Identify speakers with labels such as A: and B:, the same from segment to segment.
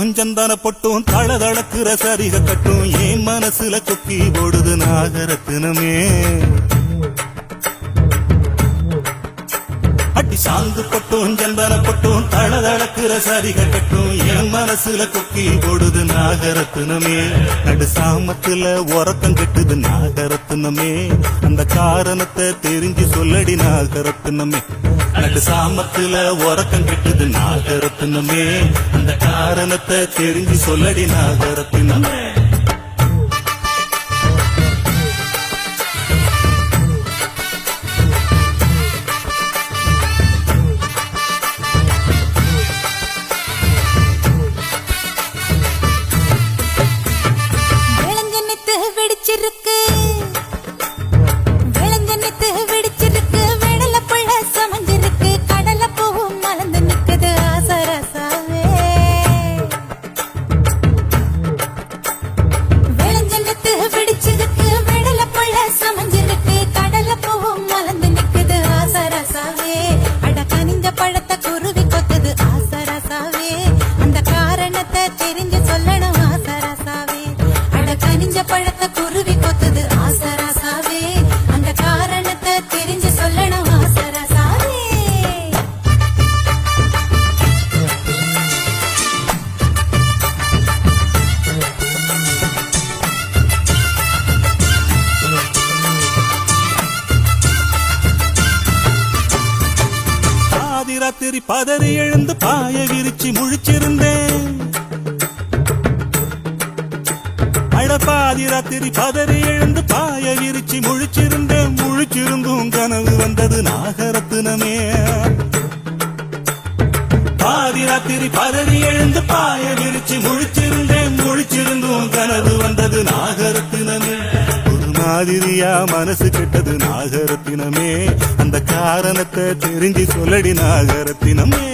A: பொட்டும் சந்தன பொட்டும் தளதளக்குற சரிக கட்டும் ஏன் மனசுல கொக்கி போடுது நாகரத்தினமே. அடி சாந்து பொட்டும் சந்தன பொட்டும் தளதளக்குற சரிக கட்டும் என் மனசுல கொக்கி போடுது நாகரத்தினமே. நடு சாமத்துல உறக்கம் கெட்டுது நாகரத்தினமே. அந்த காரணத்தை தெரிஞ்சு சொல்லடி நாகரத்தினமே. நடு சாமத்துல உறக்கம் கெட்டுது நாகரத்தினமே. அந்த காரணத்தை தெரிஞ்சு சொல்லடி நாகரத்தினமே. ராத்திரி பதறி எழுந்து பாய விரிச்சு முழிச்சிருந்தேன். அடப்பாதி ராத்திரி பதறி எழுந்து பாய விரிச்சு முழிச்சிருந்தேன். முழிச்சிருந்தும் கனவு வந்தது நாகரத்தினமே. பாதி ராத்திரி பதறி எழுந்து பாய விரிச்சு முழிச்சிருந்தேன். முழிச்சிருந்தும் கனவு வந்தது நாகரத்தினமே. மாதிரியா மனசு கெட்டது நாகரத்தினமே. அந்த காரணத்தை தெரிஞ்சு சொல்லடி நாகரத்தினமே.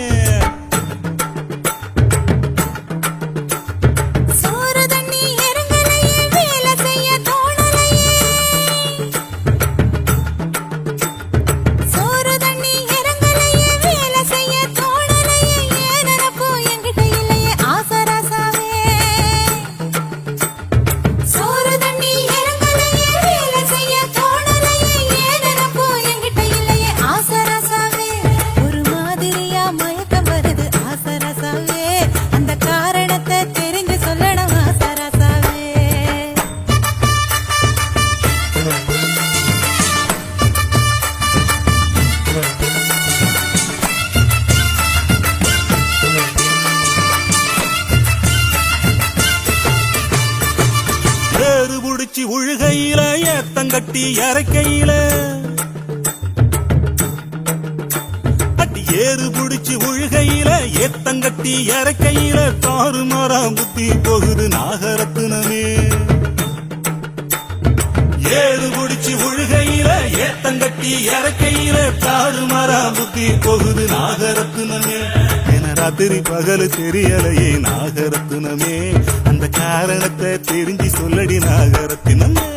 A: உழுகையில ஏத்தங்கட்டி இறக்கையில அட்டி ஏறு புடிச்சு உழுகையில ஏத்தங்கட்டி இறக்கையில தாறுமாறாம் புத்தி போகுது நாகரத்தினமே. ஏறு புடிச்சு உழுகையில ஏத்தங்கட்டி இறக்கையில தாறுமாறாம் புத்தி போகுது நாகரத்தினமே. ராத்திரி பகல் தெரியலையே நாகரத்தினமே. அந்த காரணத்தை தெரிஞ்சு சொல்லடி நாகரத்தினமே.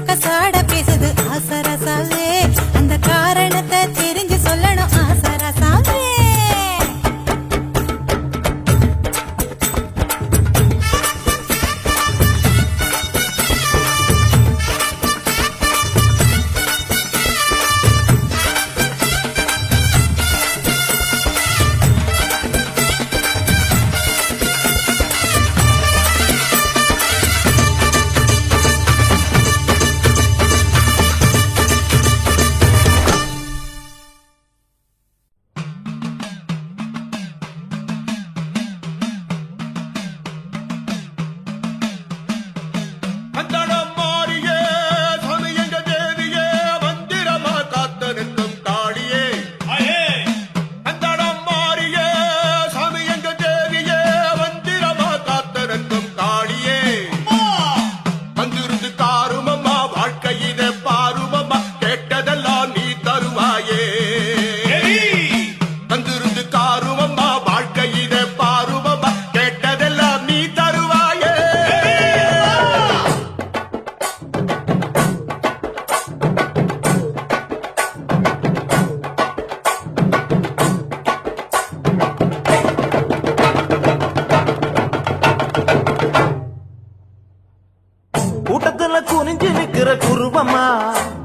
B: கசா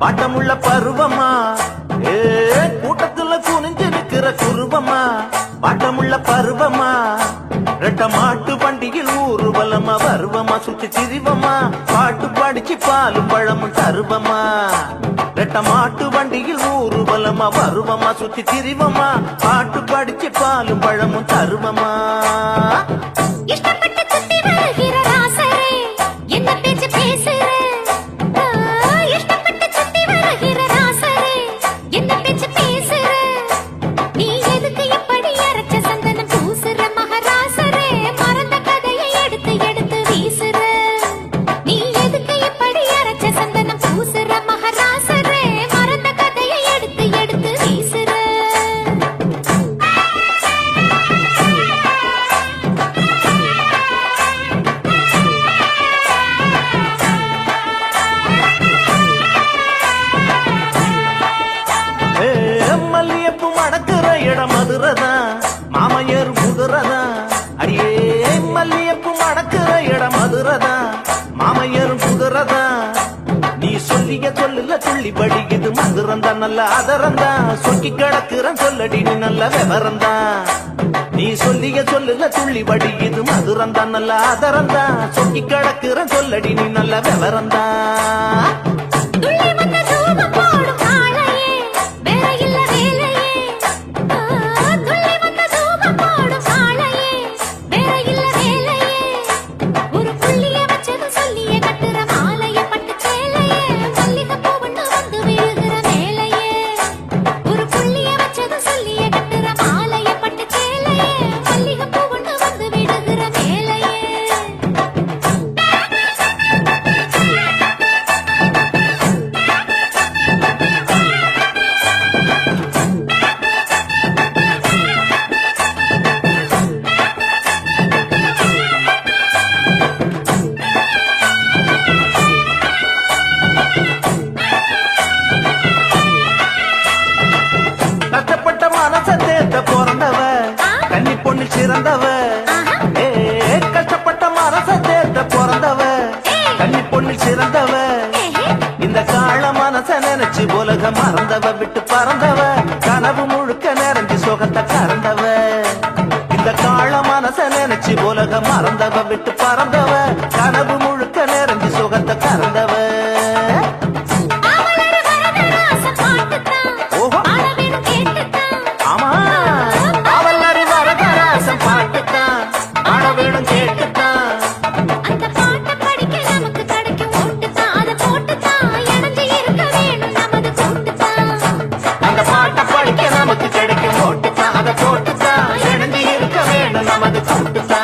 B: பாட்டமுள்ள பருவமா ஏ கூட்டத்துல குனிஞ்சு நிக்கிற குருவமா பாட்டமுள்ள பருவமா ரெட்ட மாட்டு பண்டிகையில் ஊர்வலமா வருவமா சுத்தி திரிவமா பாட்டு படிச்சு பாலும் பழமும் தருவமா ரெட்ட மாட்டு வண்டியில் ஊர்வலமா வருவமா சுத்தி திரிவமா பாட்டு படிச்சு பாலும் பழமும் தருவமா
C: இஷ்டப்பட்டு சுத்தி வருகிற ராசரே என்ன பேச்சு பேசுற இஷ்டப்பட்டு சுத்தி வருகிற ராசரே என்ன பேச்சு பேசுற நீ எதுக்கு இப்படி அரைச்ச சந்தனம் பூசுற மகராசரே மறந்த கதையை எடுத்து எடுத்து வீசுற நீ எதுக்கு இப்படி அரைச்ச சந்தனம் பூசுற மகராசரே மறந்த கதையை எடுத்து எடுத்து வீசுற
B: மல்லியப்பு மடக்குற இடம் மதுரதான் மாமையர் குதிரதான் அடியே மல்லியப்பு மடக்குற இடம் மதுரதான் மாமையர் குதிரதான் நீ சொல்லிய சொல்லுல துள்ளி படிக்குது மதுரந்தா நல்ல அதரந்தா சொக்கி கிடக்குறன் சொல்லடி நீ நல்ல விவரந்தா நீ சொல்லிய சொல்லுல துள்ளி படிக்குது மதுரந்தா நல்ல அதரந்தா சொக்கி கிடக்குறன் சொல்லடி நீ நல்ல விவரந்தா
C: துள்ளி வந்த தூபம் போடும் ஆளையே வேற இல்ல வேலையே துள்ளி வந்த தூபம் போடும் ஆளையே வேற இல்ல வேலையே ஒரு புள்ளிய வச்சது சொல்லிய கட்டுற மாலைய பட்டு சேலையே மல்லிகை பூவண்ணு வந்து விழுகிற மேலையே ஒரு புள்ளிய வச்சது சொல்லிய கட்டுற மாலைய பட்டு சேலையே மல்லிகை பூவண்ணு வந்து விழுகிற மேலையே
B: கஷ்டப்பட்ட மனச தேத்த பிறந்தவ கன்னி பொண்ணு சிறந்தவ ஏ கஷ்டப்பட்ட மனச தேத்த பிறந்தவ கன்னி பொண்ணு சிறந்தவ இந்த கால மனச நினைச்சு உலக மறந்தவ விட்டு பறந்தவ கனவு முழுக்க நிறைஞ்சு சுகத்தை கறந்தவ இந்த கால மனச நினைச்சு உலக மறந்தவ விட்டு பறந்தவ கனவு முழுக்க நிறைஞ்சு சுகத்தை கறந்தவ
C: அவளரு வரதராச பாட்டுதான்
B: ஓஹோ.
C: ஆட வேணும் கேட்டுதான்
B: ஆமா அவள் வரதராசம் பாட்டுத்தான் ஆட வேணும் கேட்டுத்தான்
C: அந்த பாட்டை படிக்க நமக்கு கிடைக்கும் ஓட்டுதான் அதை போட்டுதான் இணைஞ்சு இருக்க வேணும் நமது கூட்டுதான்
B: அந்த பாட்டை படிக்க நமக்கு கிடைக்கும் ஓட்டுத்தான் அதை போட்டுத்தான் இணைந்து இருக்க வேணும் நமது கூட்டுத்தான்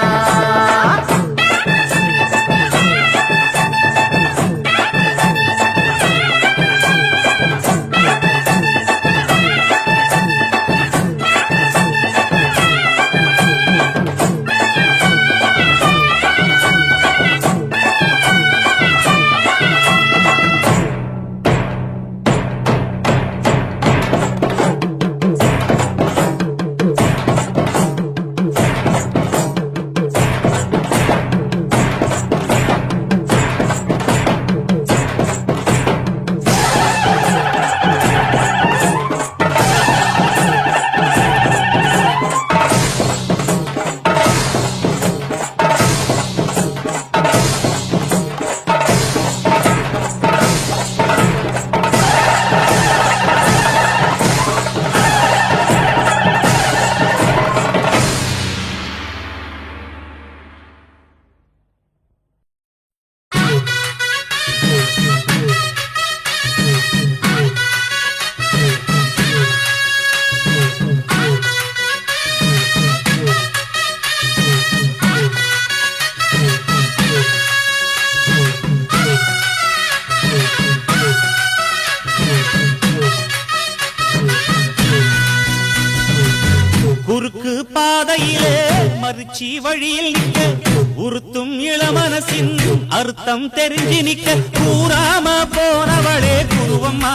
A: குறுக்கு பாதையிலே மறுச்சி வழியில் நிற்க உறுத்தும் இளமனசின் அர்த்தம் தெரிஞ்சு நிற்க கூறாம போனவளே குருவம்மா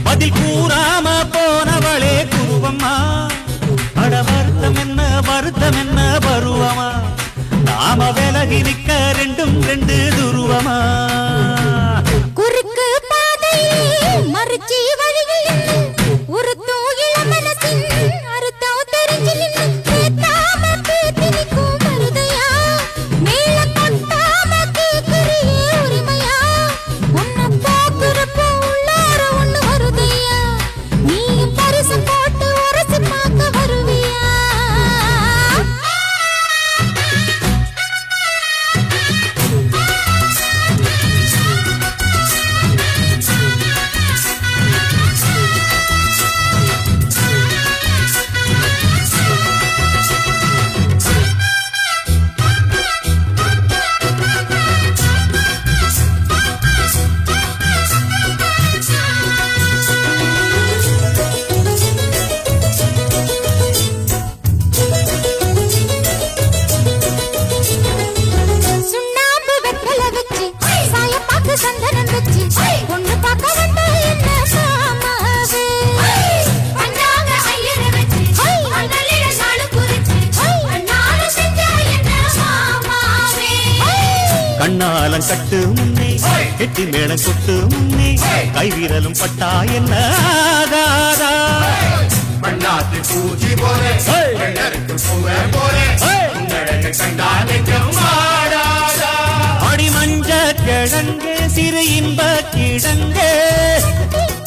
A: பதில் கூறாம போனவளே குருவம்மா அட வருத்தம் என்ன பருவமா நாம விலகி நிற்க ரெண்டும் ரெண்டு துருவமா
C: குறுக்கு பாதையிலே மறுச்சி வழியில் ஒரு தூயில மனசின் அறுத்தம் தெரிஞ்சு நின்னு கேட்டாம பேத்தி நிற்கும் மருதையா மேல கொட்டாம கேக்குறியே உரிமையா உன்னை பாக்குறப்போ உள்ளார ஒண்ணு வருதையா நீயும் பரிசு போட்டு உரசி பார்க்க வருவியா சுண்ணாம்பு வெத்தல வச்சு சாயப்பாக்கு சந்தனம் வச்சு பொண்ணு பார்க்க வந்தா என்ன மாமாவே பண்ணாங்க ஐயர வச்சு அண்ணலிட நாளு குறிச்சு அண்ணால செஞ்சா என்ன மாமாவே
A: கண்ணாலம் கட்டு முன்னே கெட்டி மேளம் கொட்டு முன்னே கைவிரலும் பட்டா என்ன ஆகாதா?
D: மண்ணாத்து பூஜி போலே வெள்ளருக்கு பூவே போலே உன்னழகு கண்டால் நெஞ்சம் ஆடாதா
A: அடி மஞ்ச கிழங்கு சிறு இன்ப கிழங்கு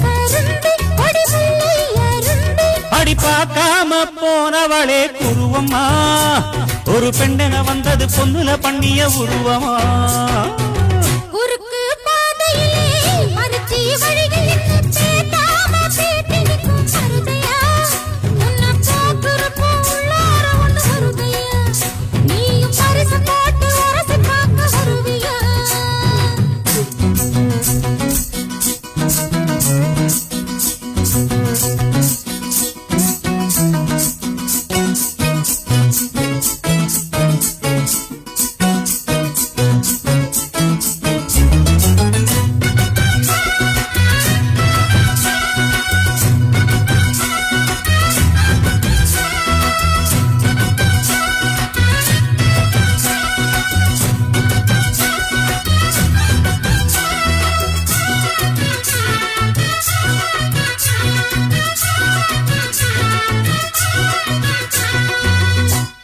C: கரும்பு கொடி முல்லை அரும்பு
A: அடி பார்க்காம போனவளே குருவம்மா ஒரு பெண்ணென வந்தது பொண்ணுல பண்ணிய உருவமா
C: குறுக்கு பாதையிலே மறுச்சி வழியில் பேத்தாம பேட்டி நிற்கும் மருதையா உன்னை பார்க்குறப்போ உள்ளார ஒண்ணு வருதையா நீயும் பரிசு போட்டு உரசி பார்க்க வருவியா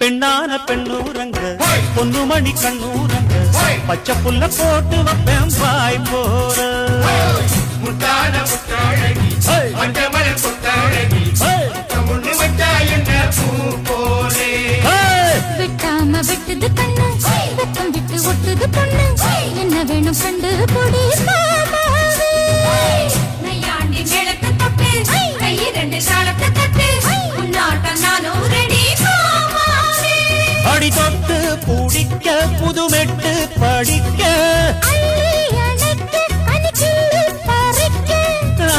A: பெண்ணான பெண்ணூரங்க பொண்ணுமணி கண்ணூரங்க பச்சை புல்ல போட்டு வைப்பேன் பாய் போற
D: முத்தான முத்தாழகி மஞ்சமல கொத்தாழகி முன்னு வச்சா என்ன பூ போலே
C: விட்டாம விட்டுது கண்ணு வெப்பம் விட்டு ஒட்டுது பொண்ணு என்ன வேணும் கண்டு பொடி மாமாவே நையாண்டி மேளத்தை தட்டு கை ரெண்டு சாலத்தை தட்டு உன்னாட்டம் நானும் ரெடி மாமாவே
A: அடி தொட்டு பூடிக்க புதுமெட்டு படிக்க
C: அள்ளி அணைக்க அணிக்கிள்ளி பறிக்க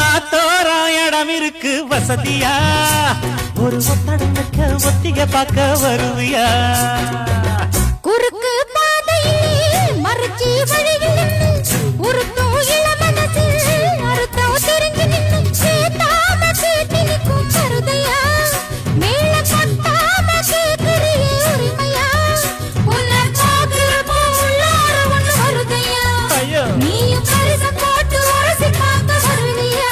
A: ஆத்தோரா இடம் இருக்கு வசதியா ஒரு ஒத்தடம் வைக்க ஒத்திக பார்க்க வருவியா
C: குறுக்கு பாதையிலே மறுச்சி வழியில் உருத்தும் இளமனசில் அறுத்தம் தெரிஞ்சு நின்னு கேட்டாம கேட்டி நிற்கும் மருதையா மேல கொட்டாம கேக்குறியே உரிமையா உன்னை பார்க்குறப்போ உள்ளார ஒண்ணு வருதையா
A: ஐயோ
C: நீயும் பரிசு போட்டு உரசி பார்க்க வருவியா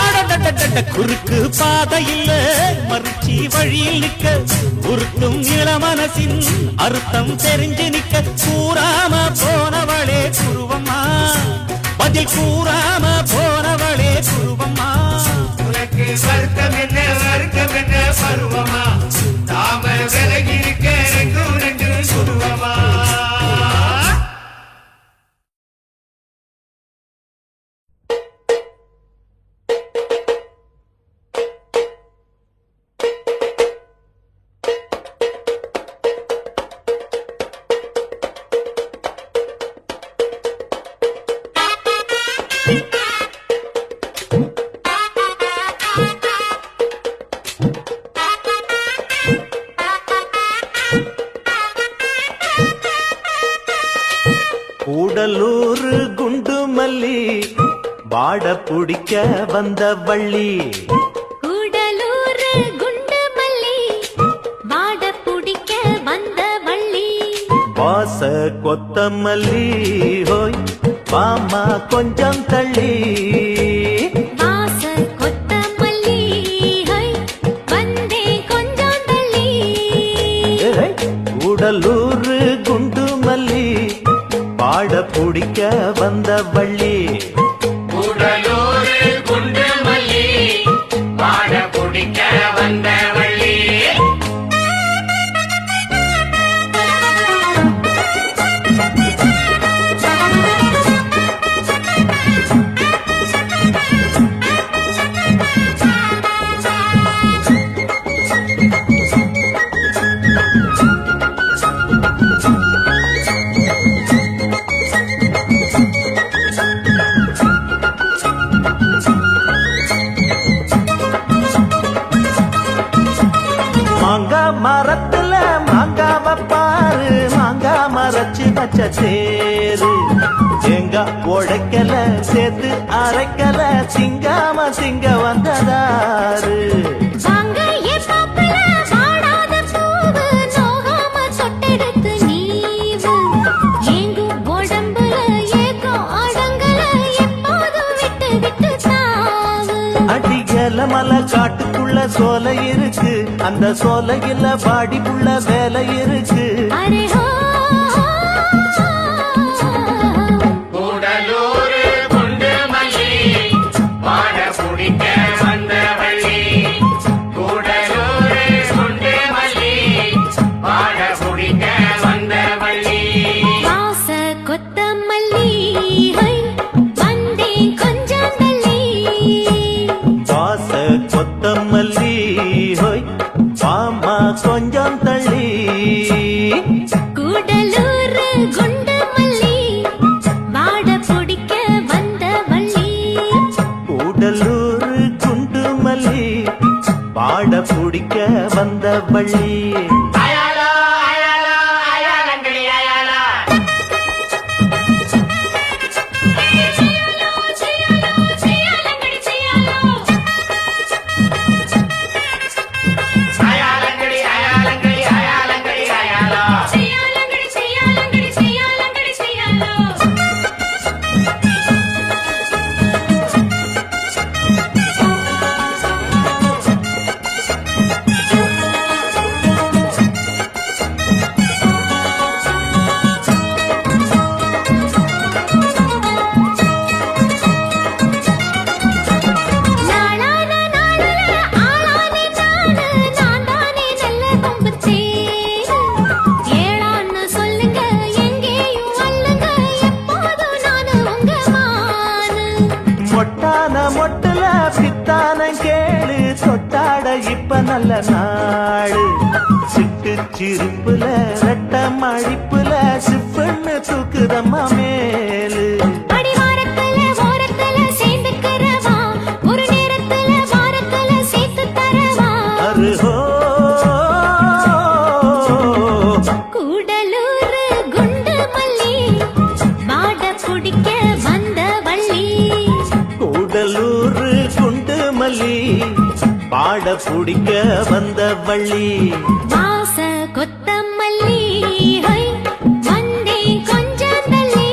A: அடடடடட, குறுக்கு பாதையில் மறுச்சி வழியில் நிக்க உருட்டும் இளமனசின் அர்த்தம் தெரிஞ்சு நிக்க கூறாம போனவளே குருவம்மா பதில் கூறாம போனவளே குருவம்மா
D: உனக்கு வருத்தம் என்ன பருவமா தாம விலகி இருக்க ரெண்டு சுருவமா
B: கூடலூர் குண்டு மல்லி வாட புடிக்க வந்த வள்ளி
C: கூடலூர் குண்டு மல்லி வாட புடிக்க வந்த வள்ளி
B: வாச கொத்தமல்லி ஹோய் மாமா கொஞ்சம் தள்ளி கூடலூர் குண்டு மல்லி பாட பிடிக்க வந்த வள்ளி
D: கூடலூர் குண்டு மல்லி பாட பிடிக்க வந்த வள்ளி
B: மாங்கா மரத்துல மாங்காவ பாரு மாங்கா மரச்சு வச்ச தேரு தேங்காய் உடைக்கல சேர்த்து அரைக்கல சிங்காம சிங்க வந்ததாரு
C: வாங்க ஏ பாப்பல வாடாத பூவு நோகாம தொட்டெடுத்து நீவு ஏங்கும் உடம்புல ஏக்கம் அடங்கல எப்போதும் விட்டு விட்டு தாவு
B: அடிகல மலை காட்டுக்குள்ள சோலை இருக்கு அந்த சோலையில பாடிக்குள்ள வேலை இருக்கு
C: அரே ஹோ
D: கூடலூர் குண்டு மல்லி பாட பிடிக்க வந்த வள்ளி கூடலூர் குண்டு மல்லி பாட பிடிக்க வந்த வள்ளி
C: வாச கொத்தமல்லி ஹை வந்தே கொஞ்சம் தள்ளி
B: வாச கொத்தமல்லி ஹோய் பாமா கொஞ்சம் தள்ளி
C: கூடலூர் குண்டு மல்லி வாட பிடிக்க வந்த வள்ளி
B: கூடலூர் குண்டு மல்லி பாட பிடிக்க வந்த வள்ளி
D: அயாலா அயாலா அயாலங்கடி அயாலா அயாலங்கடி அயாலங்கடி அயாலங்கடி அயாலா
C: நாளான நாளுல ஆளானே நானு நான் தானே நல்ல கொம்பு தேரு ஏளான்னு சொல்லுங்க எங்கேயும் அல்லங்க எப்போதும் நானு உங்க மானு
B: மொட்டான மொட்டுல பித்தான கேளு தொட்டாட இப்ப நல்ல நாடு சிட்டு சிரிப்புல ரெட்ட மழிப்புல சிப்புன்னு தூக்குதம்மா மேலு
C: அடிவாரத்துல ஓரத்துல சேர்ந்துக்கிறவா ஒரு நேரத்துல வாரத்துல சேர்த்து தரவா
B: அருஹோ
C: கூடலூர் குண்டு மல்லி வாட பிடிக்க வந்த வள்ளி
B: கூடலூர் குண்டு மல்லி பாட பிடிக்க வந்த வள்ளி
C: வாச கொத்தமல்லி ஹை வந்தே கொஞ்சம் தள்ளி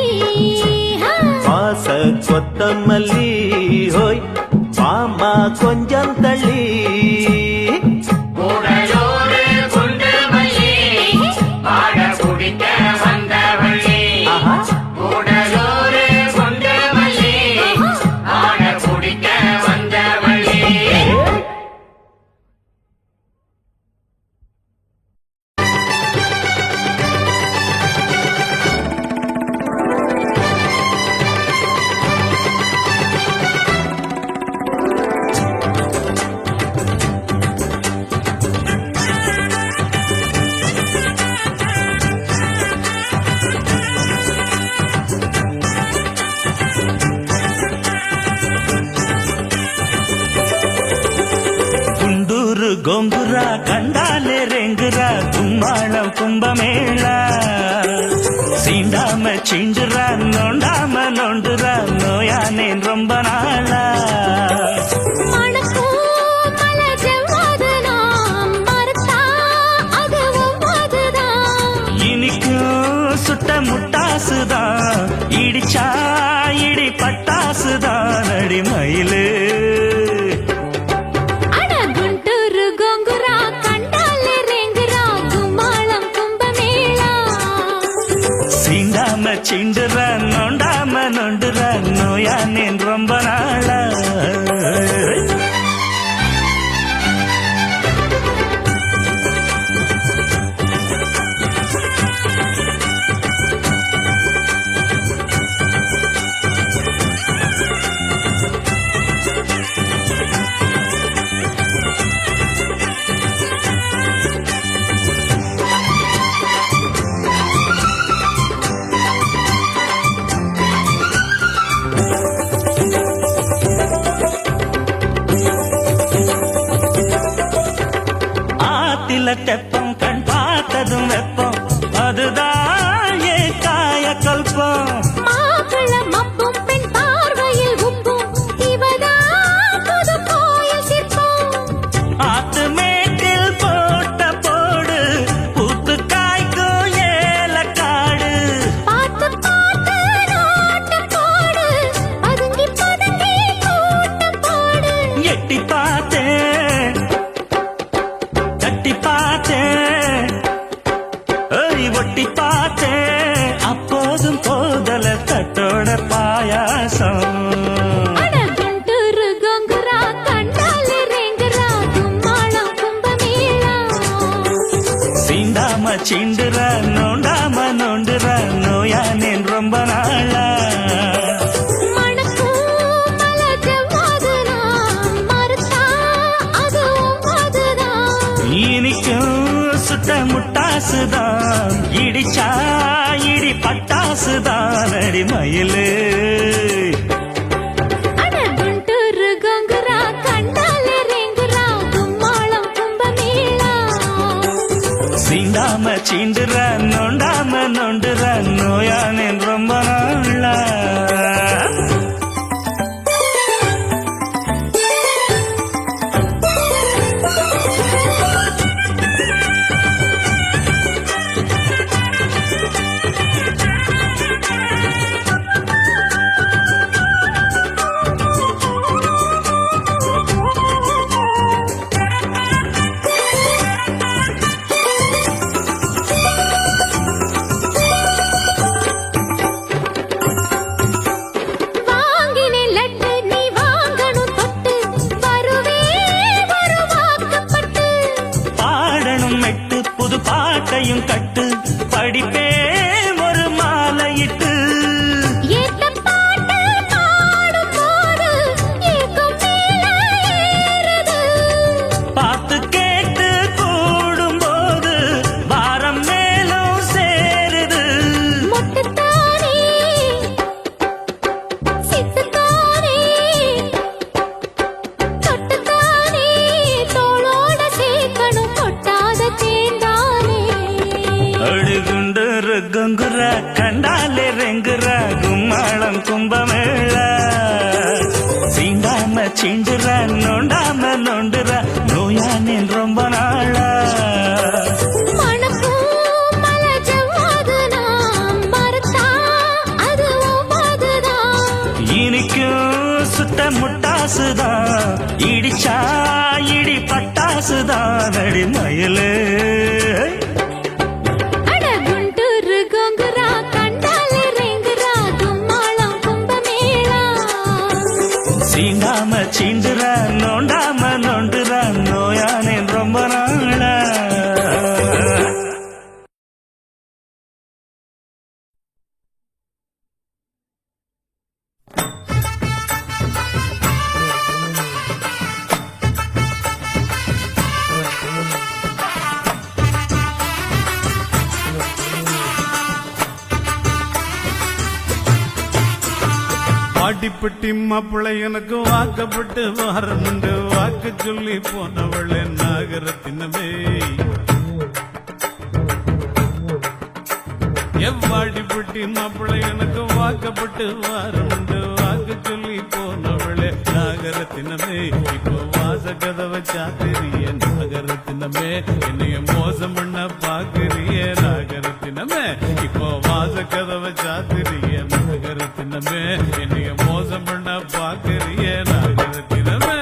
C: ஹா.
B: வாச கொத்தமல்லி ஹோய் பாமா கொஞ்சம் தள்ளி
D: கூடலூர் குண்டு மல்லி பாட பிடிக்க வந்த வள்ளி
B: ஆஹா.
D: கூடலூர் குண்டு மல்லி பாட பிடிக்க வந்த வள்ளி
A: గుంటూరు గొంగుర కండాలే రెంగుర గుమ్మాళం కుంభమేళ சீண்டாம சிண்டுறா நோண்டாம நோண்டுறா நோயானேன் ரொம்ப நாளா
C: மணக்கும் மலை ஜவ்வாதுதான் மறுத்தா அதுவும் அதுதான்
A: இனிக்கும் சுட்ட முட்டாசுதான் இடிச்சா இடி பட்டாசுதான் அடி மயிலு
C: அட குண்டூரு கோங்குரா கண்டாலே ரேங்குரா கும்மாளம் கும்பமேளா
A: சீண்டுற நோண்டாம நொண்டுற நோயானேன் ரொம்ப நாளா ஆத்தில தெப்பம் கண் பார்த்ததும் வெப்பம் அதுதான் ஏன் காய கல்பம்
C: மாப்பிள்ள மப்பும் பெண் பார்வையில் உப்பும் இவதான் புது கோயில் சிற்பம்
A: ஆத்து மேட்டில் போட்ட போடு பூத்து காய்க்கும் ஏலக்காடு
C: பார்த்து பார்த்து நோட்டம் போடு பதுங்கி பதுங்கி கூட்டம் போடு
A: எட்டி பார்த்தேன் தட்டி பார்த்தேன் ஒட்டி பார்த்தேன் அப்போதும் போதல தட்டோட பாயாசம்
C: அடகுண்டூரு கோங்குரா கண்டாலே ரேங்குரா கும்மாளம் கும்பமேளா
A: சீண்டாம சீண்டுற நோண்டாம நோண்டுற நோயானேன் ரொம்ப நாளா
C: மணக்கும் மலஜவாதுனா மறுத்தா அதுவும் அதுதான்
A: இனிக்கும் சுட்ட முட்டாசுதான் இடிச்சா இடி பட்டாசுதான் அடி மயிலு
C: அடகுண்டூரு கோங்குரா கண்டாலே ரேங்குரா கும்மாளம் கும்பமேளா
A: சீண்டாம சீண்டுற நோண்டாம நோண்டுற நோயானேன் ரொம்ப நாளா
C: வாங்கினேன் லட்டு நீ வாங்கணும் தொட்டு வருவே வருவாக்கப்பட்டு
A: பாடணும் மெட்டு புது பாட்டையும் கட்டு படிப்பே ஒரு மாலையிட்டு
C: ஏத்த பாட்டு பாடும் போது ஏக்கம் மேல ஏறுது
A: பார்த்து கேட்டு கூடும்போது வாரம் மேலும் சேருது
C: மொட்டுத்தானே சித்துத்தானே தொட்டுத்தானே தோளோட சேர்க்கணும் கொட்டாத தேந்தானே
A: அழுகுண்டு கங்குற கண்டாலே ரெங்குற கும்மாளம் கும்பமேள சீண்டாம சீண்டுற நோண்டாம நோண்டுற நோயானேன் ரொம்ப நாளா
C: மணக்கும் மலஜவாதுனா மறுத்தா அதுவும் அதுதான்
A: இனிக்கும் சுத்த முட்டாசுதான் இடிச்சா இடி பட்டாசுதான் அடி மயிலு
C: அடகுண்டூரு கோங்குரா கண்டாலே ரேங்குரா கும்மாளம் கும்பமேளா
A: சீண்டாம சீண்டுற நோண்டாம நோண்டுற நோயானேன் ரொம்ப நாளா
E: வாடிப்பட்டி மாப்பிள்ளை எனக்கு வாக்கப்பட்டு வரணுண்டு வாக்கு சொல்லி போனவளே நாகரத்தினமே எவ்வாடிப்பட்டி மாப்பிள்ளை எனக்கு வாக்கப்பட்டு வரணுண்டு வாக்கு சொல்லி போனவளே நாகரத்தினமே இப்போ வாச கதவை சாத்திரிய நாகரத்தினமே என்னைய மோசம் பண்ண பாக்குறிய நாகரத்தினமே இப்போ வாச கதவை சாத்திரிய நாகரத்தினமே என்னைய மோசம் பண்ண பாக்குறிய நாகரத்தினமே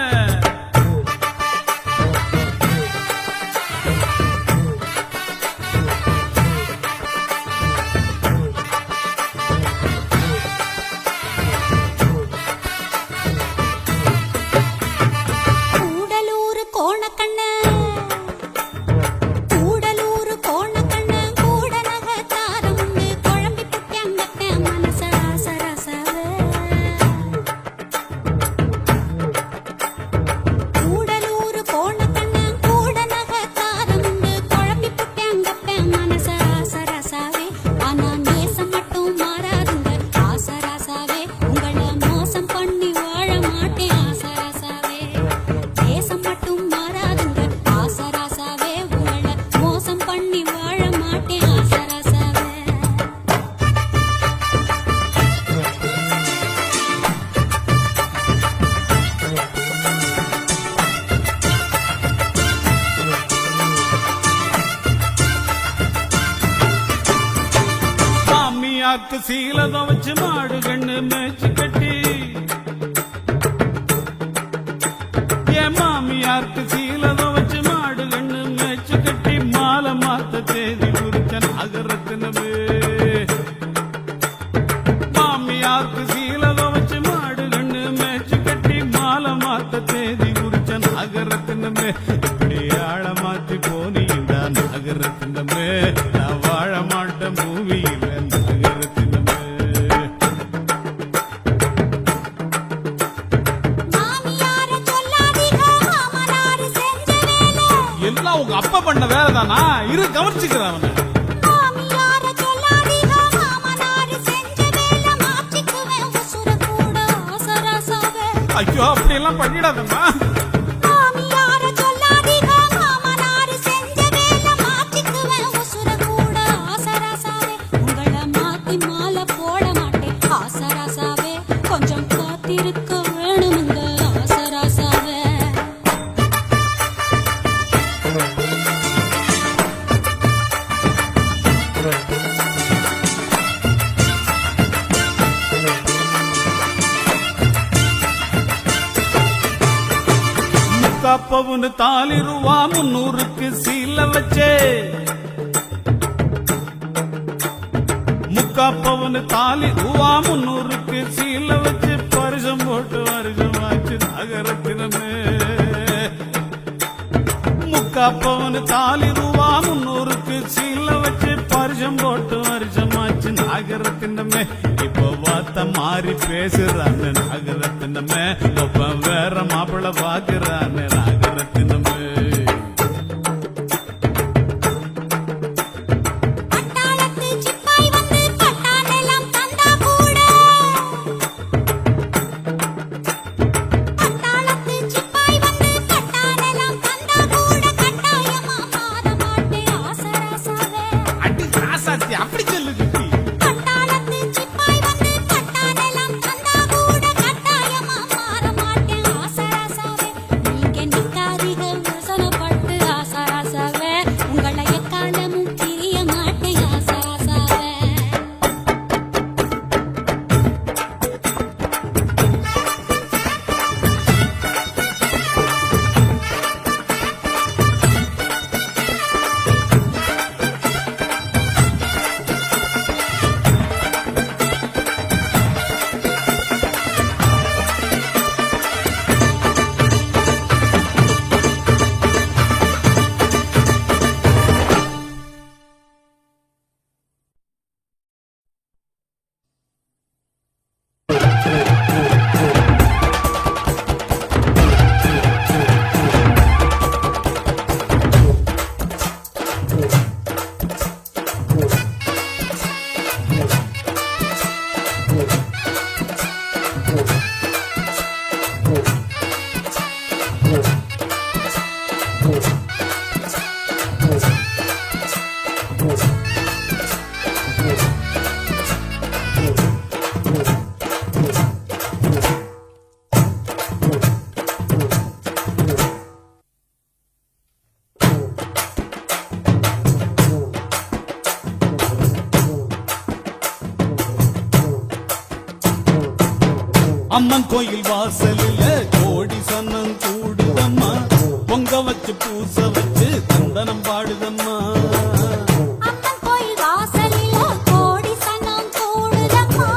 E: மாமியாக்கு சீலதம் வச்சு மாடு கண்ணு மேய்ச்சி கட்டி என் மாமியாருக்கு சீலதம் வச்சு மாடு கண்ணு மேய்ச்சி கட்டி மாலை மாத்த தேதி குறிச்ச நாகரத்தினமே மாமியாருக்கு சீலதம் வச்சு மாடு கண்ணு மேய்ச்சி கட்டி மாலை மாத்த தேதி குறிச்ச நாகரத்தினமே இப்படி ஆழ மாத்தி போனீங்க நாகரத்தினமே நான் வாழ மாட்டேன் பூமியில நாகரத்தினமே
C: மாமியார சொல்லாதீங்க மாமனார் செஞ்ச வேலை
E: எல்லாம் உங்க அப்பா பண்ண வேலை தானா இரு கவனிச்சுக்கிறேன் அவனை
C: மாமியார சொல்லாதீங்க மாமனார் செஞ்ச வேலை மாற்றிக்குவேன் உசுர கூட ஆசராசாவே
E: ஐயோ அப்படி எல்லாம் பண்ணிடாதம்மா
C: மாமியார சொல்லாதீங்க மாமனார் செஞ்ச வேலை மாற்றிக்குவேன் உசுர கூட ஆசராசாவே உங்கள மாத்தி மாலை போட மாட்டேன் ஆசராசாவே கொஞ்சம் காத்திருக்க வேணுமுங்க ஆசராசாவே
E: முக்காப்பவுன்னு தாலி ரூபா 300க்கு சீல வச்சே முக்காப்பவுன்னு தாலி ரூபா 300க்கு சீல வச்சு பரிசம் போட்டு வருஷமாச்சு நகரத்தினமே முக்காப்பவுன்னு தாலி ரூபா 300க்கு சீல வச்சு பரிசம் போட்டு வருஷமாச்சு நாகரத்தினமே இப்போ வார்த்தை மாறி பேசுறான்னு நாகரத்தினமே ஒப்ப வேற மாப்பிள்ள பாக்குறான்னு நாகரத்தினமே
C: பட்டாளத்து சிப்பாய் வந்து பட்டாளெல்லாம் தந்தா கூட பட்டாளத்து சிப்பாய் வந்து பட்டாளெல்லாம் தந்தா கூட கட்டாயமா மாற மாட்டேன் ஆசராசாவே
E: அடி ராசாத்தி அப்படி சொல்லு குட்டி
C: பட்டாளத்து சிப்பாய் வந்து பட்டாளெல்லாம் தந்தா கூட கட்டாயமா மாற மாட்டேன் ஆசராசாவே நீங்க நிக்காதீங்க வசனப்பட்டு ஆசராசாவே உங்களை எக்காலமும் பிரிய மாட்டேன் ஆசராசாவே
E: அம்மன் கோயில் வாசலில கோடி சன்னம் கூடுதம்மா பொங்க வச்சு பூச வச்சு சந்தனம் பாடுதம்மா
C: அம்மன் கோயில் வாசலில கோடி சனம் கூடுதம்மா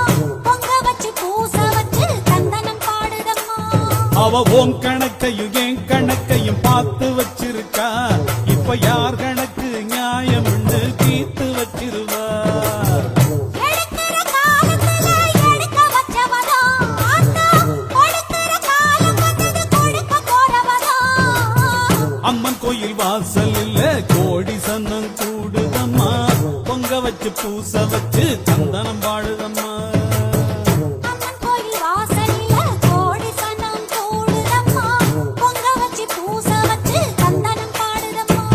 C: பொங்க வச்சு பூச வச்சு சந்தனம் பாடுதம்மா
E: அவ உன் கணக்கையும் என் கணக்கையும் பார்த்து வச்சிருக்கா இப்ப யார் கணக்கு நியாயம்னு தீர்த்து வச்சிருவா
C: எடுக்கிற காலத்துல எடுக்க வச்சவதா ஆத்தா கொடுக்கிற காலம் வந்தது கொடுக்க போறவதா
E: அம்மன் கோயில் வாசலில் கோடி சன்னம் கூடுதம்மா பொங்க வச்சு பூச வச்சு சந்தனம் பாடுதம்மா
C: அம்மன் கோயில் வாசலில கோடி சனம் கூடுதம்மா பொங்க வச்சு பூச வச்சு சந்தனம் பாடுதம்மா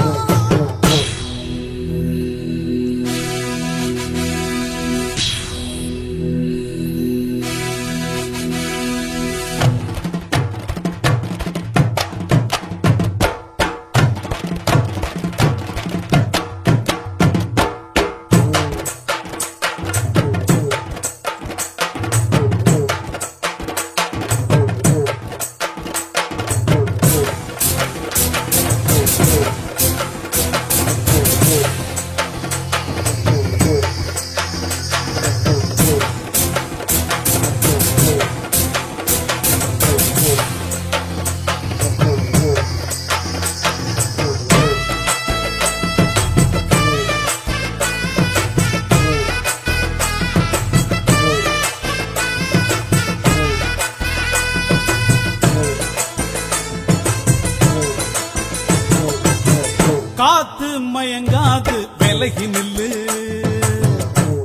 E: பார்த்து விலகி நில்லு,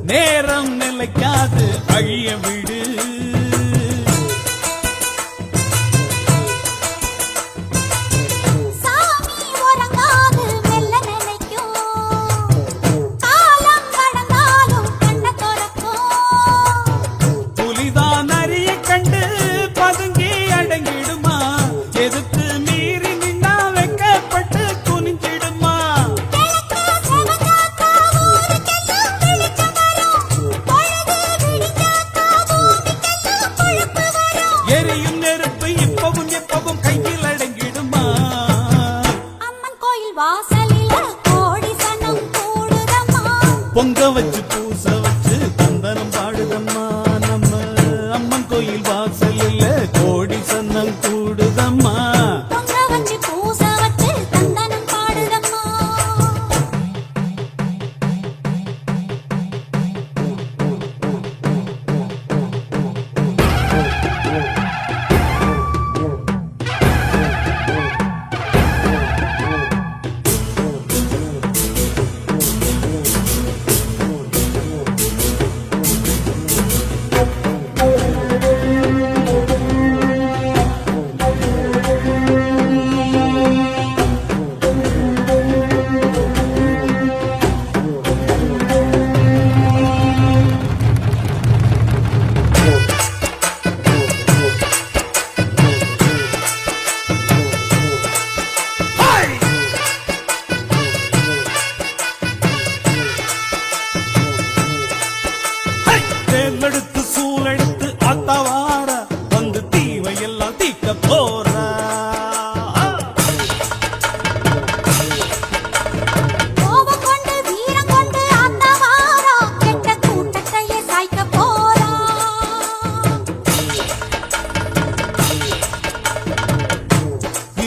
E: நேரம் நிலைக்காது அழிய விடு.
C: சாமி உறங்காது மெல்ல நினைக்கும், காலம் கடந்தாலும் கண்ண துறக்கும்.
E: புலிதான் அரிய கண்டு பதுங்கி அடங்கிடுமா, எதிர்த்து மீறி நின்னா வெக்கப்பட்டு குனிஞ்சிடுமா.
C: கிழக்கு செவந்தாக்கா ஊருக்கெல்லாம் வெளிச்சம் வரும், பொழுது விடிஞ்சாக்கா பூமிக்கெல்லாம் பொழப்பு வரும்.
E: எரியும் நெருப்பு இப்பவும் எப்பவும் கையில் அடங்கிடுமா.
C: அம்மன் கோயில் வாசலில கோடி சனம் கூடுதம்மா,
E: பொங்க வச்சு பூச வச்சு தந்தனம் பாடுதம்மா. நம்ம அம்மன் கோயில் வாசலில் கோடி சன்னம் கூடுதம்மா.
C: பொங்க வச்சு பூச வச்சு தந்தனம் பாடுதம்மா. தேர்ந்தெடுத்து சூழெடுத்து அத்தவார வந்து தீவை எல்லாம் தீக்க போறா. கோபம் கொண்டு வீரம் கொண்டு அந்த வாரா கெட்ட கூட்டத்தையே சாய்க்க போறா.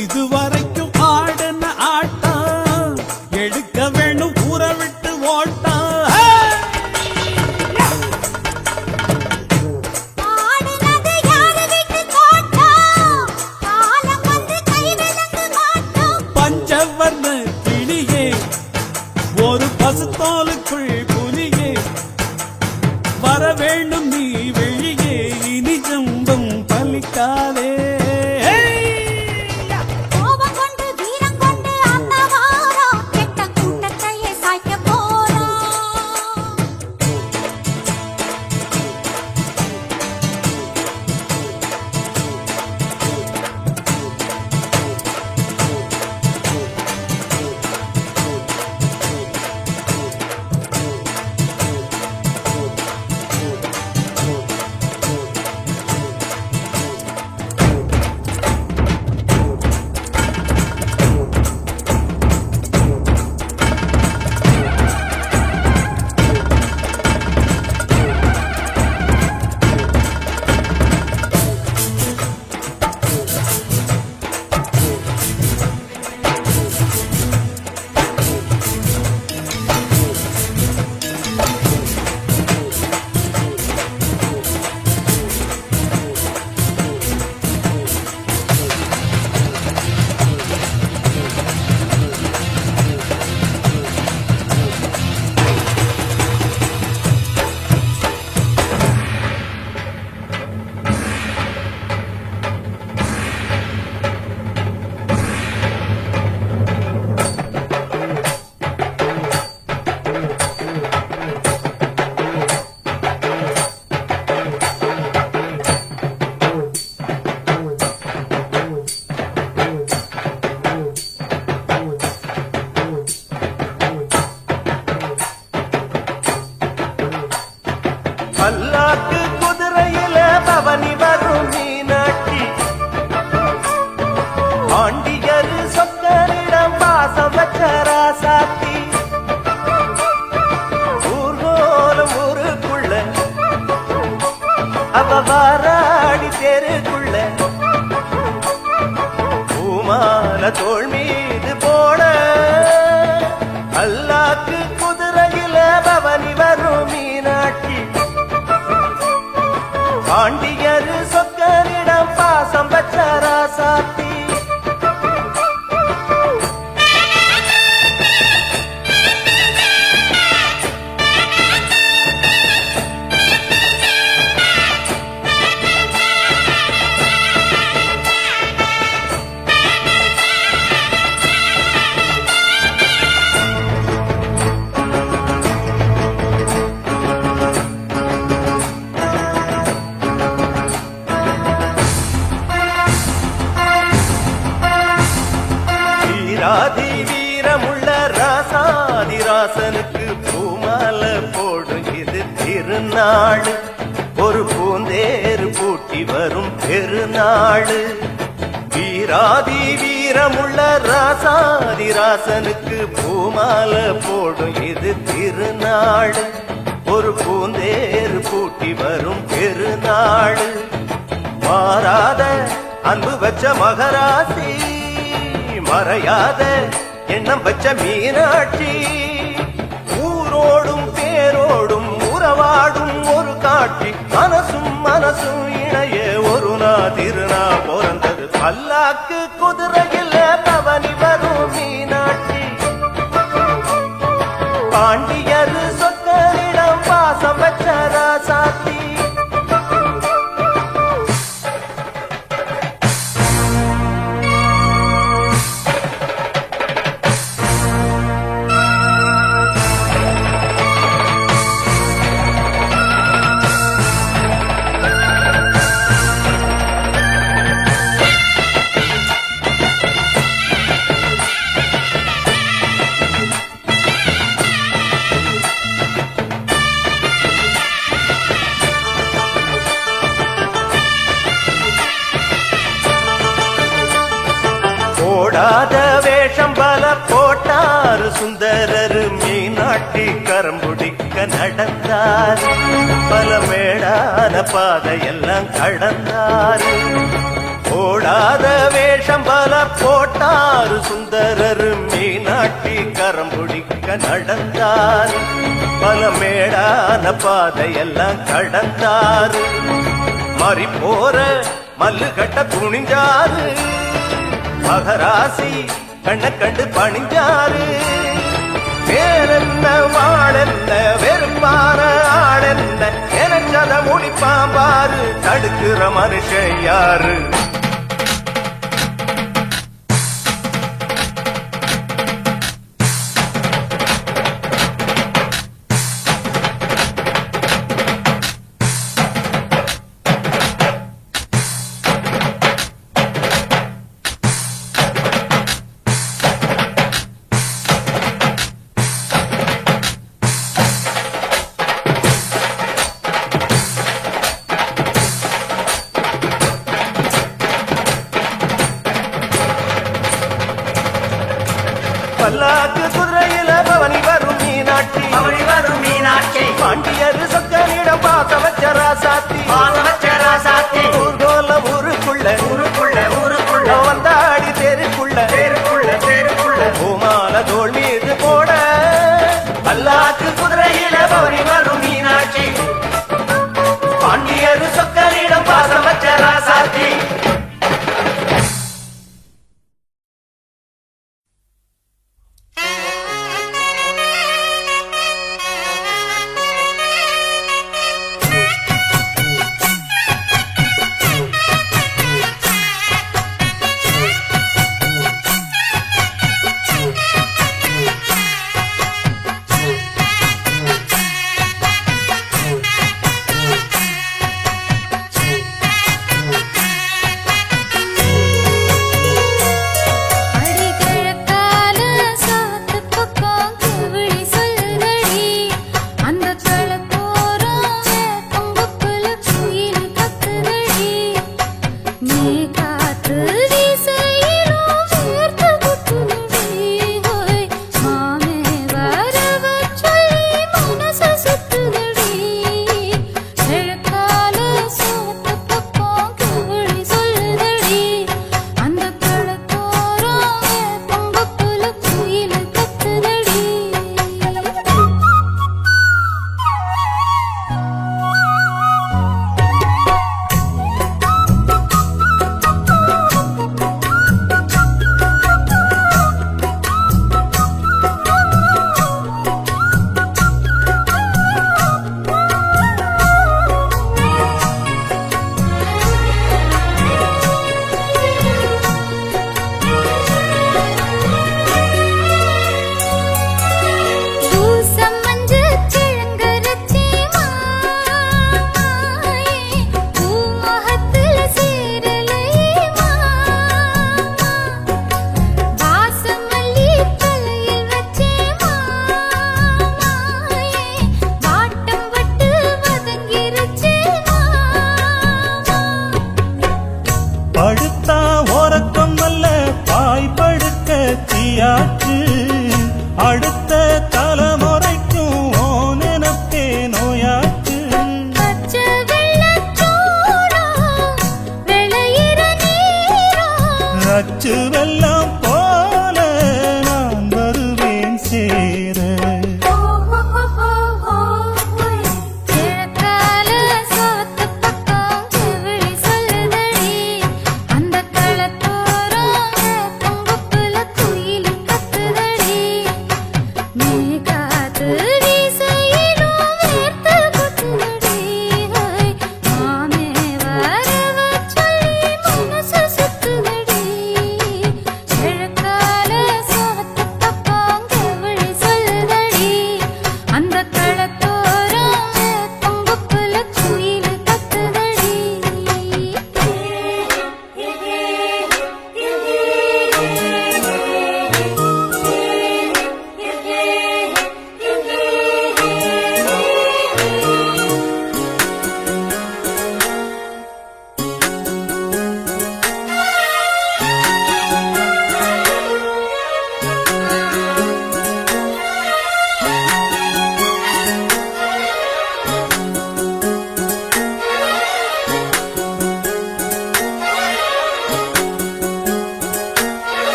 E: இதுவரைக்கும் ஆடின ஆட்டம் எடுக்க வேணும் ஊற விட்டு ஓட்டம்.
C: ஆடுனது யாரு வீட்டு தோட்டம், காலம் வந்து கை விலங்கு மாட்டோம்.
E: பஞ்சவர்ண கிளியே ஒரு பசுத்தோலுக்குள் புலியே, வர வேண்டும் நீ வெளியே, இனி ஜம்பம் பலிக்காதே.
C: கோபம் கொண்டு வீரம் கொண்டு அந்த வாரா கெட்ட கூட்டத்தையே சாய்க்க போறா.
B: பல்லாக்கு குதிரையில பவனி வரும் மீனாட்சி, பாண்டியர் சொக்கரிடம் பாசம் வச்ச ராசாத்தி, ஊர்கோலம் ஊருக்குள்ள அவ வாராடி தெருக்குள்ள, பூமால தோள் மீது போட பல்லாக்கு குதிரையில பவனி வரும் மீனாட்சி, பாண்டியர் சொக்கரிடம் பாசம் வச்ச ராசாத்தி. ராசனுக்கு பூமால போடும் இது திருநாள் ஒரு பூந்தேறு பூட்டி வரும் பெருநாள் வீராதி வீரமுள்ள ராசாதி ராசனுக்கு பூமால போடும் இது திருநாள் ஒரு பூந்தேறு பூட்டி வரும் பெருநாள் மாறாத அன்பு வச்ச மகராசி மறையாத எண்ணம் வச்ச மீனாட்சி ஊரோடும் பேரோடும் உறவாடும் ஒரு காட்சி மனசும் மனசும் இணைய ஒரு திருநா பிறந்தது பல்லாக்கு குதிரையில் பவனி வரும் மீனாட்சி பாண்டியர் சொக்கரிடம் பாசம் வச்ச ராசாத்தி போடாத வேஷம் பல போட்டார் சுந்தரர் மீனாட்டி கரம்புடிக்க நடந்தார் பல மேடான பாதையெல்லாம் கடந்தார் போடாத வேஷம் பல போட்டார் சுந்தரர் மீனாட்டி கரம்புடிக்க நடந்தார் பல மேடான பாதையெல்லாம் கடந்தார் மறி போற மல்லு கட்ட துணிஞ்சாரு மகராசி கண்ண கண்டு பணிஞ்சாரு வேறென்ன வாழென்ன வெறுப்பான ஆளென்ன எனச்சத முடிப்பாம்பாரு தடுக்கிற மனுஷன் யாரு பல்லாக்கு குதிரையில பவனி வரும் மீனாட்சி பாண்டியர் சொக்கனிடம் பாச வச்ச ராசாத்தி ஊர்கோல ஊருக்குள்ள வந்தாடி தெருக்குள்ள பூமால தோல் மீது போட பல்லாக்கு குதிரையில பவனி வரும் மீனாட்சி பாண்டியர் சொக்கனிடம் பாச வச்ச ராசாத்தி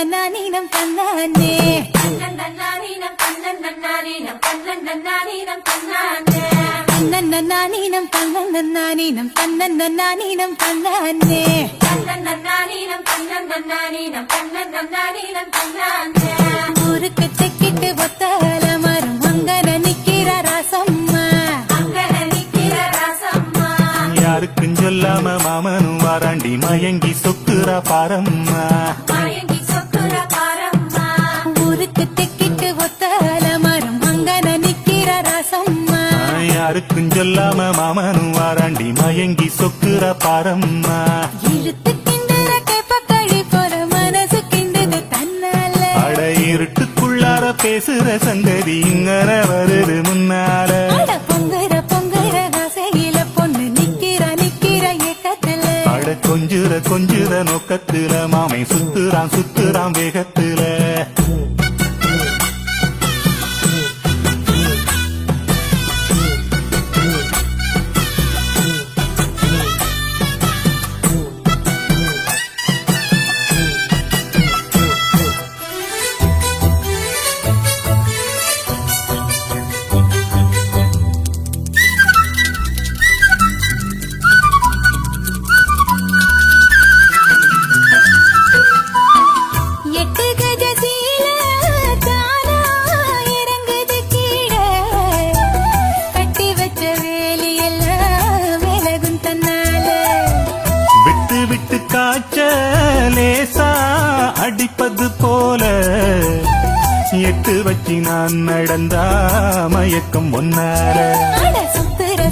C: தன்னன்னானீனம் தன்னானே
F: தன்னன்னானீனம் தன்னன்னானீனம் தன்னன்னானீனம் தன்னானே
C: தன்னன்னானீனம் தன்னன்னானீனம் தன்னன்னானீனம் தன்னானே
F: தன்னன்னானீனம் தன்னன்னானீனம் தன்னன்னானீனம் தன்னானே
C: ஊருக்கு தெக்கிட்டு ஒத்தால மரம் அங்கன நிக்கிற ராசம்மா
F: அங்கன நிக்கிற ராசம்மா
A: யாருக்கும் சொல்லாம மாமனும் வாராண்டி மயங்கி சொக்குறா பாரம்மா
F: மயங்கி சொக்குற பாரம்மா
C: ஊருக்கு தெக்கிட்டு ஒத்தால மரம் அங்கன நிக்கிற ராசம்மா
A: யாருக்கும் சொல்லாம மாமனும் வாராண்டி மயங்கி சொக்குறா பாரம்மா
C: இழுத்து கிண்டுற கேப்ப கழி போற மனசு கிண்டுது தன்னால
A: அட இருட்டுக்குள்ளார பேசுற சங்கதி இங்கன வருது முன்னால
C: அட பொங்குற பொங்குற ஆசையில பொண்ணு நிக்கிற நிக்கிற ஏக்கத்துல
A: அட கொஞ்சுற நோக்கத்துல மாமை சுத்துறான் வேகத்துல
C: எட்டு கஜ சீல தானா இறங்குது கீழே கட்டி வச்ச வேலியெல்லாம் விலகும் தன்னால
A: விட்டு காய்ச்ச லேசா அடிப்பது போல எட்டு வச்சு நான் நடந்தா மயக்கம் ஒன்னார
C: அட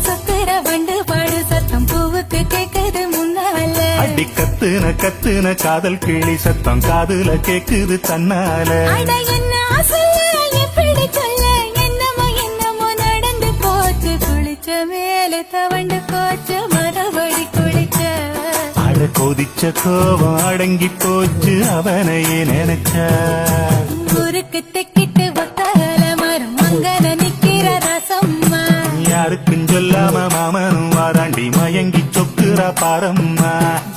C: சுத்துற வண்டு பாடு சத்தம் பூவுக்கு கேக்குது முன்னால
A: அடி கத்துன காதல் கிளி சத்தம் காதுல கேக்குது தன்னால
C: அட என்ன ஆசைய எப்படி சொல்ல என்னமோ நடந்து போச்சு குளிச்ச மேல தவண்டு போச்சு மறுபடி குளிச்ச
A: அட கொதிச்ச கோபம் அடங்கி போச்சு அவனையே நினைச்ச
C: ஊருக்கு தெக்கிட்டு ஒத்தால மரம் அங்கன நிக்கிற ரசம்மா
A: யாருக்கும் சொல்லாம மாமனும் வாராண்டி மயங்கி சொக்குறா பாரம்மா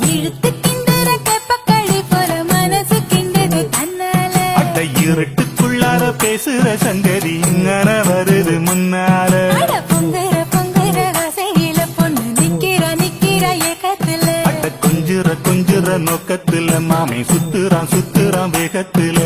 C: இழுத்து கிண்டுற கேப்பக்களி போல மனசு கிண்டுது தன்னால
A: அட இருட்டுக்குள்ளார பேசுற சங்கதி இங்கன வருது முன்னால
C: அட பொங்குற ஆசையில பொண்ணு நிக்கிற ஏக்கத்துல
A: அட கொஞ்சுற நோக்கத்துல மாமை சுத்துறான் வேகத்துல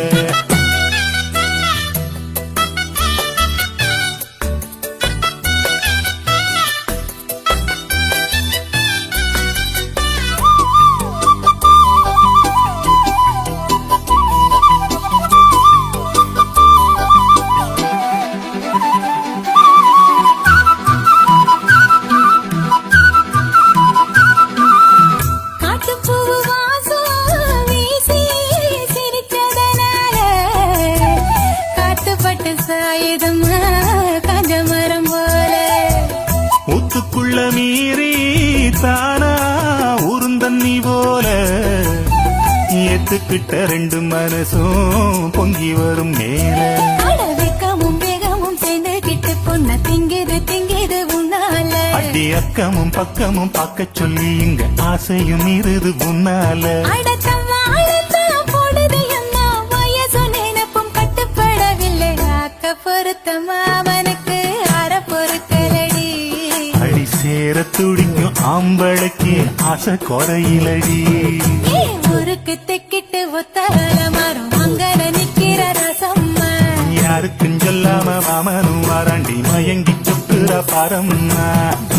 C: காட்டுப்பூவு வாசம் வீசி சிரிச்சதனால காத்துப்பட்டு சாயுதம்மா காஞ்ச மரம் போல
A: ஊத்துக்குள்ள மீறி தானா உருந்தண்ணி போல ஏத்துக்கிட்ட ரெண்டு மனசும் பொங்கி வரும் மேல
C: அட வெக்கமும் வேகமும் சேர்ந்து கிட்டு பொண்ண திங்கிது உன்னால
A: அடி அக்கமும் பக்கமும் பார்க்க சொல்லி இங்க ஆசையும் இருது உன்னால
C: அடத்தம்மாளத்தான் போடுது அம்மா வயசு நினைப்பும் கட்டுப்படவில்லை ஆக்க பொருத்தமா அவனுக்கு அற பொறுக்கலடி
A: அடி சேர துடிக்கும் ஆம்பளைக்கு ஆசை குறையிலடி
C: ஏ ஊருக்கு தெக்கிட்டு ஒத்தால மரம் அங்கன நிக்கிற ரசம்மா
A: யாருக்கும் சொல்லாம மாமனும் வாராண்டி மயங்கி சொக்குற பாரம்மா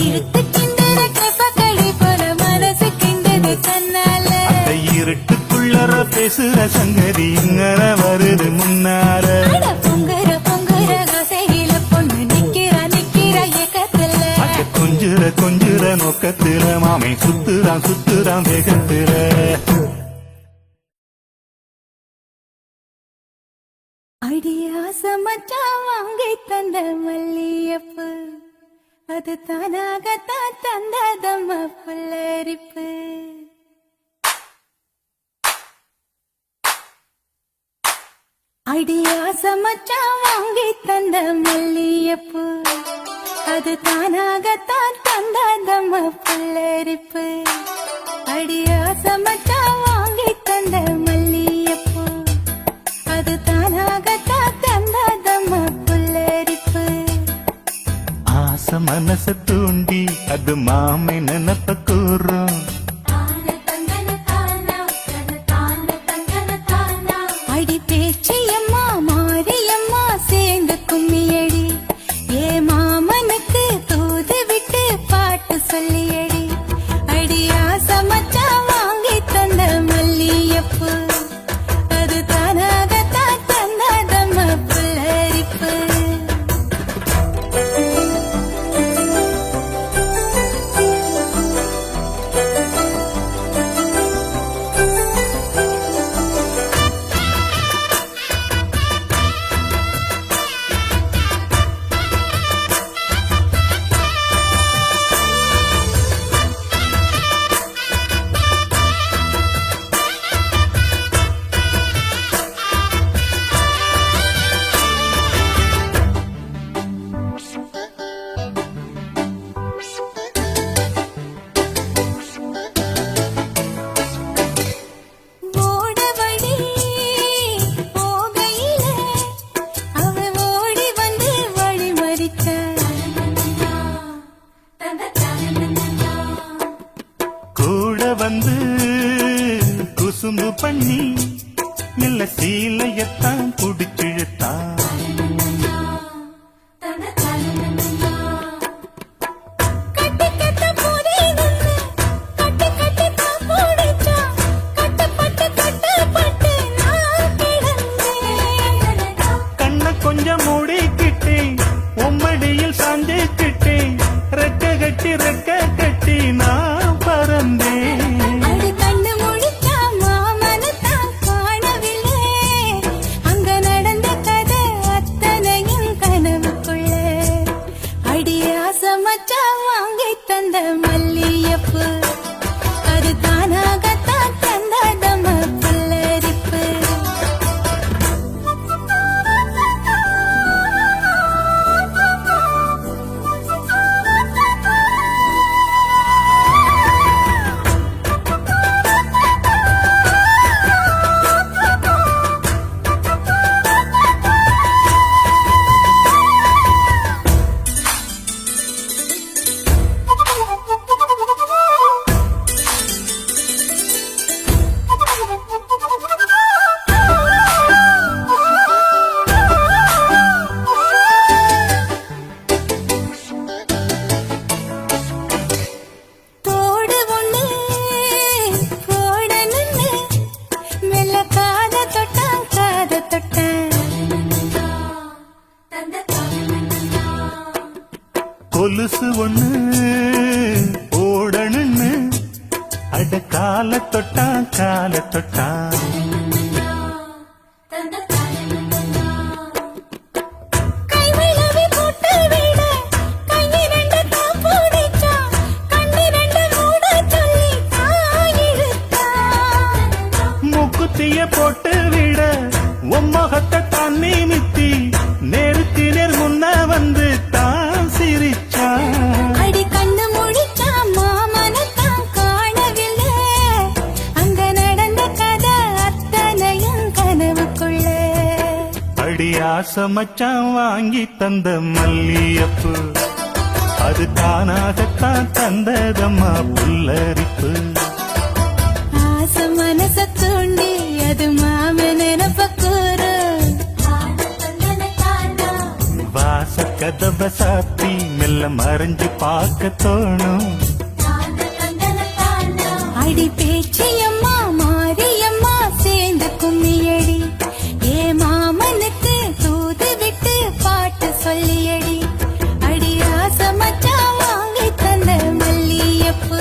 C: இழுத்து கிண்டுற கேப்பக்களி போல மனசு கிண்டுது தன்னால
A: அட இருட்டுக்குள்ளற பேசுற சங்கதி இங்கன வருது முன்னால
C: அட பொங்குற ஆசையில பொண்ணு நிக்கிற ஏக்கத்துல
A: அட கொஞ்சுற நோக்கத்துல மாமை சுத்துறான் வேகத்துல
C: அடியாச மச்சான் வாங்கி தந்த மல்லியப்பு அது தானாகத்தான் தந்ததம்ம புல்லரிப்பு அடியாச மச்சான் வாங்கி தந்த மல்லியப்பு அது தானாகத்தான் தந்ததம்ம புல்லரிப்பு அடியாச மச்சான் வாங்கி தந்த மல்லியப்பு
A: அது மாமை நினப்ப கூறும்.
F: தான தந்தன தானா தான தந்தன தானா
C: அடி பேச்சியம்மா மாரியம்மா சேர்ந்து கும்மியடி ஏ மாமனுக்கு தூது விட்டு பாட்டு சொல்லியடி அடி ஆசமச்சா வாங்கி தந்த மல்லியப்பு அது தானாகத்தான் தந்தாதம்ம புல்லரிப்பு ஓட வழி போகையில அவ ஓடி வந்து வழி மறிக்க
F: தந்த தானா
A: கூட வந்து குசும்பு பண்ணி மெல்ல சீலையத்தான் புடிச்சிழுத்தா.
F: தந்த தானா
C: கட்டி கட்ட போதே நின்னு கட்டி கட்டி தான் போடிச்சா கட்டப்பட்டு கட்டப்பட்டு நான் கிடந்தேன்
A: கண்ண கொஞ்சம் மூடிக்கிட்டே உம்மடியில் சாஞ்சிக்கிட்டே ரெக்க கட்டி நான் பறந்தேன்.
C: அடி கண்ணு முழிச்சா மாமனத்தான் காணவில்லை அங்க நடந்த கதை அத்தனையும் கனவுக்குள்ள அடி ஆசமச்சா வாங்கி தந்த மல்லியப்பு அது தானாகத்தான் தந்தாதம்ம புல்லரிப்பு தோடு ஒண்ணு போட நின்னு மெல்ல காத தொட்டான் காத தொட்டான்
F: தந்த தானா
A: கொலுசு ஒண்ணு ஓடணுன்னு அட கால தொட்டா
F: தந்த தானா
C: கை விழவி போட்டு விட கையிரண்டு தான் போடிச்சா கண்ணிரண்டு மூட சொல்லி தாயிழுத்தா
A: மூக்குத்திய போட்டு விட உம்மகத்தை தான் நிமித்தி நேருக்கு நேர் முன்ன வந்து தான் சிரிச்சா.
C: அடி கண்ணு முழிச்சா மாமனத்தான் காணவில்லை அங்க நடந்த கதை அத்தனையும் கனவுக்குள்ள
A: அடி ஆசமச்சான் வாங்கி தந்த மல்லியப்பு அது தானாகத்தான் தந்ததம்மா புல்லரிப்பு.
C: ஆசை மனச தூண்டி அது மாமன் நினப்ப கூறு
F: தான தந்தன தானா
A: வாச கதவை சாத்தி மெல்ல மறைஞ்சு பார்க்க தோணும்.
F: தான தந்தன தானா
C: அடி பேச்சியம்மா மாரியம்மா சேர்ந்து கும்மியடி ஏ மாமனுக்கு தூது விட்டு பாட்டு சொல்லியடி அடி ஆசமச்சா வாங்கி தந்த மல்லியப்பு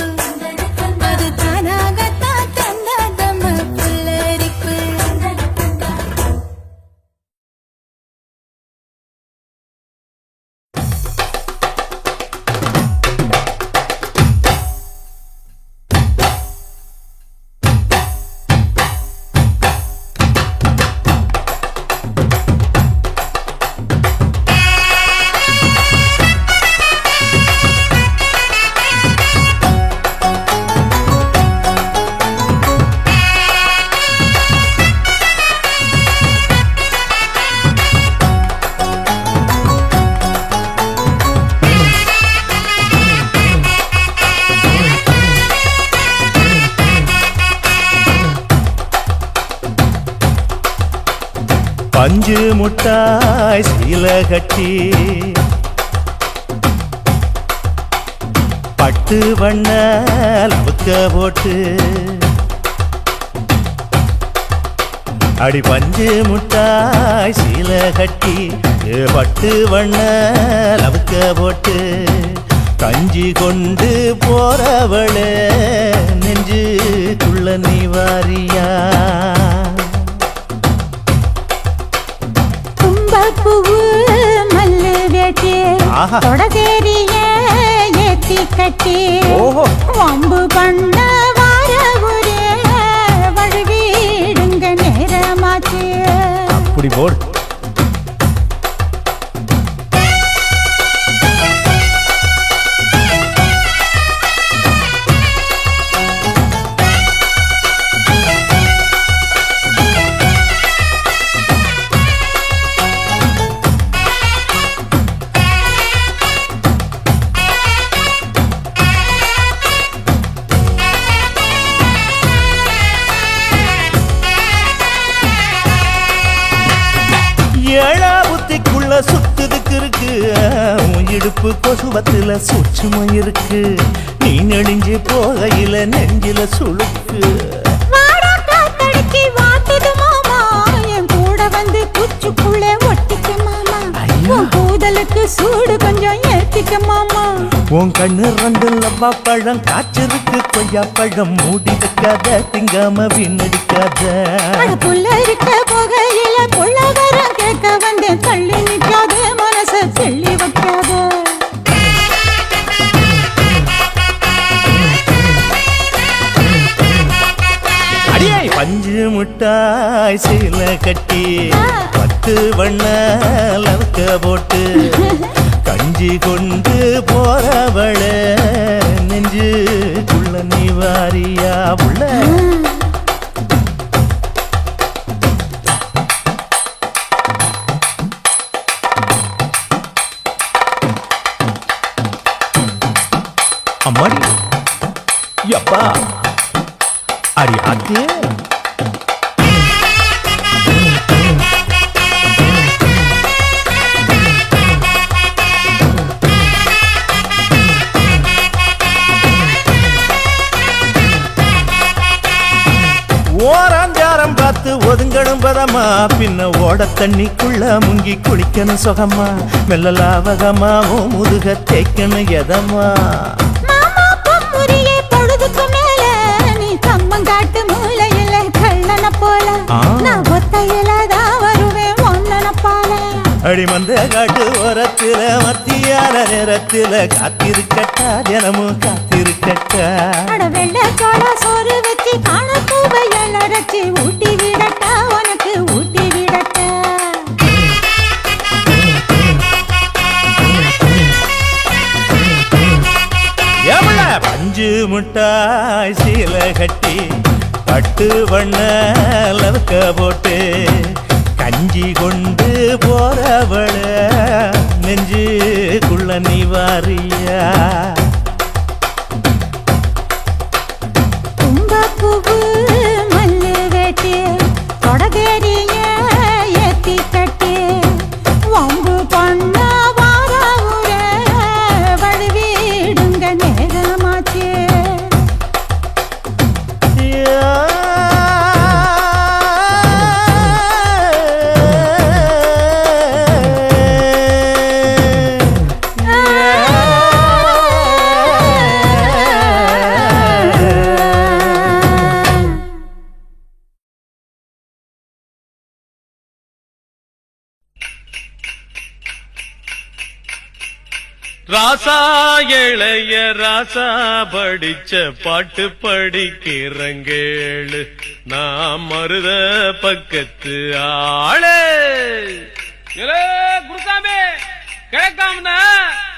C: அது தானாகத்தான் தந்தாதம்ம புல்லரிப்பு
B: பஞ்சு முட்டாய் சீல கட்டி பட்டு வண்ண லவுக்க போட்டு அடி பஞ்சு முட்டாய் சீல கட்டி பட்டு வண்ண லவுக்க போட்டு கஞ்சி கொண்டு போறவளே நெஞ்சுக்குள்ள நீ வாரியா
C: கும்பப்பூவு மல்லு வேட்டி
B: ஆஹா.
C: தொடதேரிய ஏத்தி கட்டி
B: ஓஹோ.
C: வம்பு பண்ண வார ஊரே வழுவிடுங்க நேரமாச்சு
B: அப்படி போடு ஏழா புத்திக்குள்ள சுத்துதுக்கு இருக்கு உன் இடுப்பு கொசுவத்துல சூட்சுமம் இருக்கு நீ நெடிஞ்சு போகையில நெஞ்சில சுளுக்கு
C: வாடா காத்தடிச்சு வாட்டுது மாமா என் கூட வந்து குச்சுக்குள்ள ஒட்டிக்க மாமா
B: ஐயா.
C: உன் கூதலுக்கு சூடு கொஞ்சம் ஏத்திக்க மாமா
B: உன் கண்ணு ரெண்டு லவ்வா பழம் காய்ச்சிருக்கு கொய்யா பழம் மூடி வைக்காத திங்காம வீணடிக்காத
C: அட புள்ள இருக்க போகையில புள்ள வர கேட்க வந்தேன் தள்ளி நிக்காத மனச தெள்ளி வைக்காத
B: அடியே பஞ்சு முட்டாய் சீல கட்டி பத்து வண்ண லவுக்க போட்டு கஞ்சி கொண்டு போறவள நெஞ்சுக்குள்ள நீ வாரியா உள்ள அம்மாடி யப்பா அடி ஆத்தே ஓராஞ்சாரம் பார்த்து ஒதுங்கணும் பதமா பின்ன ஓட தண்ணிக்குள்ள முங்கி குளிக்கணும் சுகமா மெல்ல லாவகமாவும் முதுக தேய்க்கணும் எதமா
C: மாமா பொம்முரியே பொழுதுக்கு மேல நீ கம்மங்காட்டு மூலையில கள்ளன போல
B: ஆ.
C: நான் ஒத்தையில தான் வருவேன் ஒன்னன போல
B: அடி மந்த காட்டு ஓரத்துல மத்தியான நேரத்துல காத்திருக்கட்டா தினமும் காத்திருக்கட்டா
C: அட வெள்ளை சோள சோறு வச்சு காண பூவையல் அரைச்சி ஊட்டி விடட்டா உனக்கு ஊட்டி விடட்டா
B: எவ்வள பஞ்சு முட்டாய் சீல கட்டி பட்டு வண்ண லவுக்க போட்டு கஞ்சி கொண்டு போறவள நெஞ்சுக்குள்ள நீ வாரியா
C: கும்பப்பூவு மல்லு வேட்டி தொடதேரிய ஏத்தி கட்டி வம்பு பண்ண வார ஊரே வழுவிடுங்க நேரமாச்சு
E: ராசா இளைய ராசா படிச்ச பாட்டு படிக்கிறங்கேளு நான் மருத பக்கத்து ஆளே
G: குருசாமி கிடைக்காம